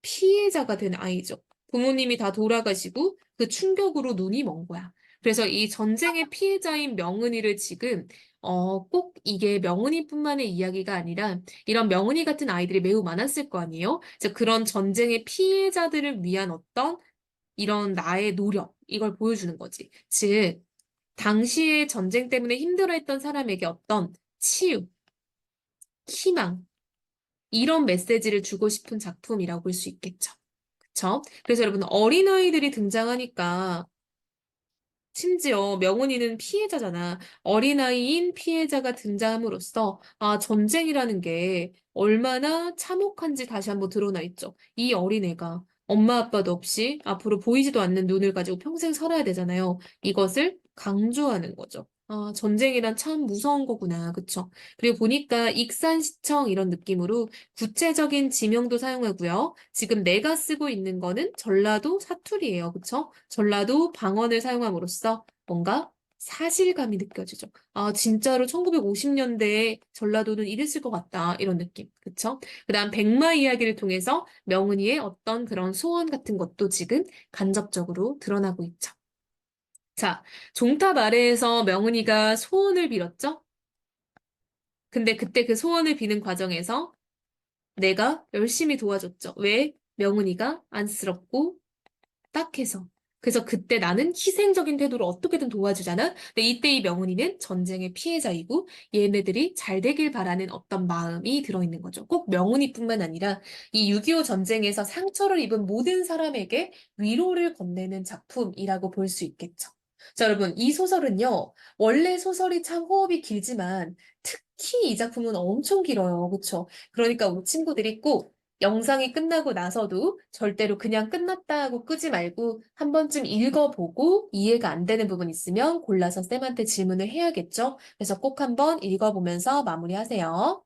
피해자가 된 아이죠. 부모님이 다 돌아가시고 그 충격으로 눈이 먼 거야. 그래서 이 전쟁의 피해자인 명은이를 지금 꼭 이게 명은이뿐만의 이야기가 아니라 이런 명은이 같은 아이들이 매우 많았을 거 아니에요? 그래서 그런 전쟁의 피해자들을 위한 어떤 이런 나의 노력 이걸 보여주는 거지. 즉 당시에 전쟁 때문에 힘들어했던 사람에게 어떤 치유, 희망 이런 메시지를 주고 싶은 작품이라고 볼 수 있겠죠. 그쵸? 그래서 여러분, 어린아이들이 등장하니까, 심지어 명훈이는 피해자잖아. 어린아이인 피해자가 등장함으로써, 아, 전쟁이라는 게 얼마나 참혹한지 다시 한번 드러나 있죠. 이 어린애가 엄마 아빠도 없이 앞으로 보이지도 않는 눈을 가지고 평생 살아야 되잖아요. 이것을 강조하는 거죠. 아, 전쟁이란 참 무서운 거구나. 그쵸? 그리고 보니까 익산시청 이런 느낌으로 구체적인 지명도 사용하고요. 지금 내가 쓰고 있는 거는 전라도 사투리예요. 그쵸? 전라도 방언을 사용함으로써 뭔가 사실감이 느껴지죠. 아, 진짜로 1950년대에 전라도는 이랬을 것 같다. 이런 느낌. 그쵸? 그다음 백마 이야기를 통해서 명은이의 어떤 그런 소원 같은 것도 지금 간접적으로 드러나고 있죠. 자, 종탑 아래에서 명은이가 소원을 빌었죠? 근데 그때 그 소원을 비는 과정에서 내가 열심히 도와줬죠. 왜? 명은이가 안쓰럽고 딱해서. 그래서 그때 나는 희생적인 태도로 어떻게든 도와주잖아. 근데 이때 이 명훈이는 전쟁의 피해자이고 얘네들이 잘 되길 바라는 어떤 마음이 들어있는 거죠. 꼭 명훈이뿐만 아니라 이 6.25 전쟁에서 상처를 입은 모든 사람에게 위로를 건네는 작품이라고 볼 수 있겠죠. 자, 여러분, 이 소설은요, 원래 소설이 참 호흡이 길지만 특히 이 작품은 엄청 길어요. 그쵸? 그러니까 우리 친구들이 꼭 영상이 끝나고 나서도 절대로 그냥 끝났다 하고 끄지 말고 한 번쯤 읽어보고 이해가 안 되는 부분 있으면 골라서 쌤한테 질문을 해야겠죠? 그래서 꼭 한번 읽어보면서 마무리하세요.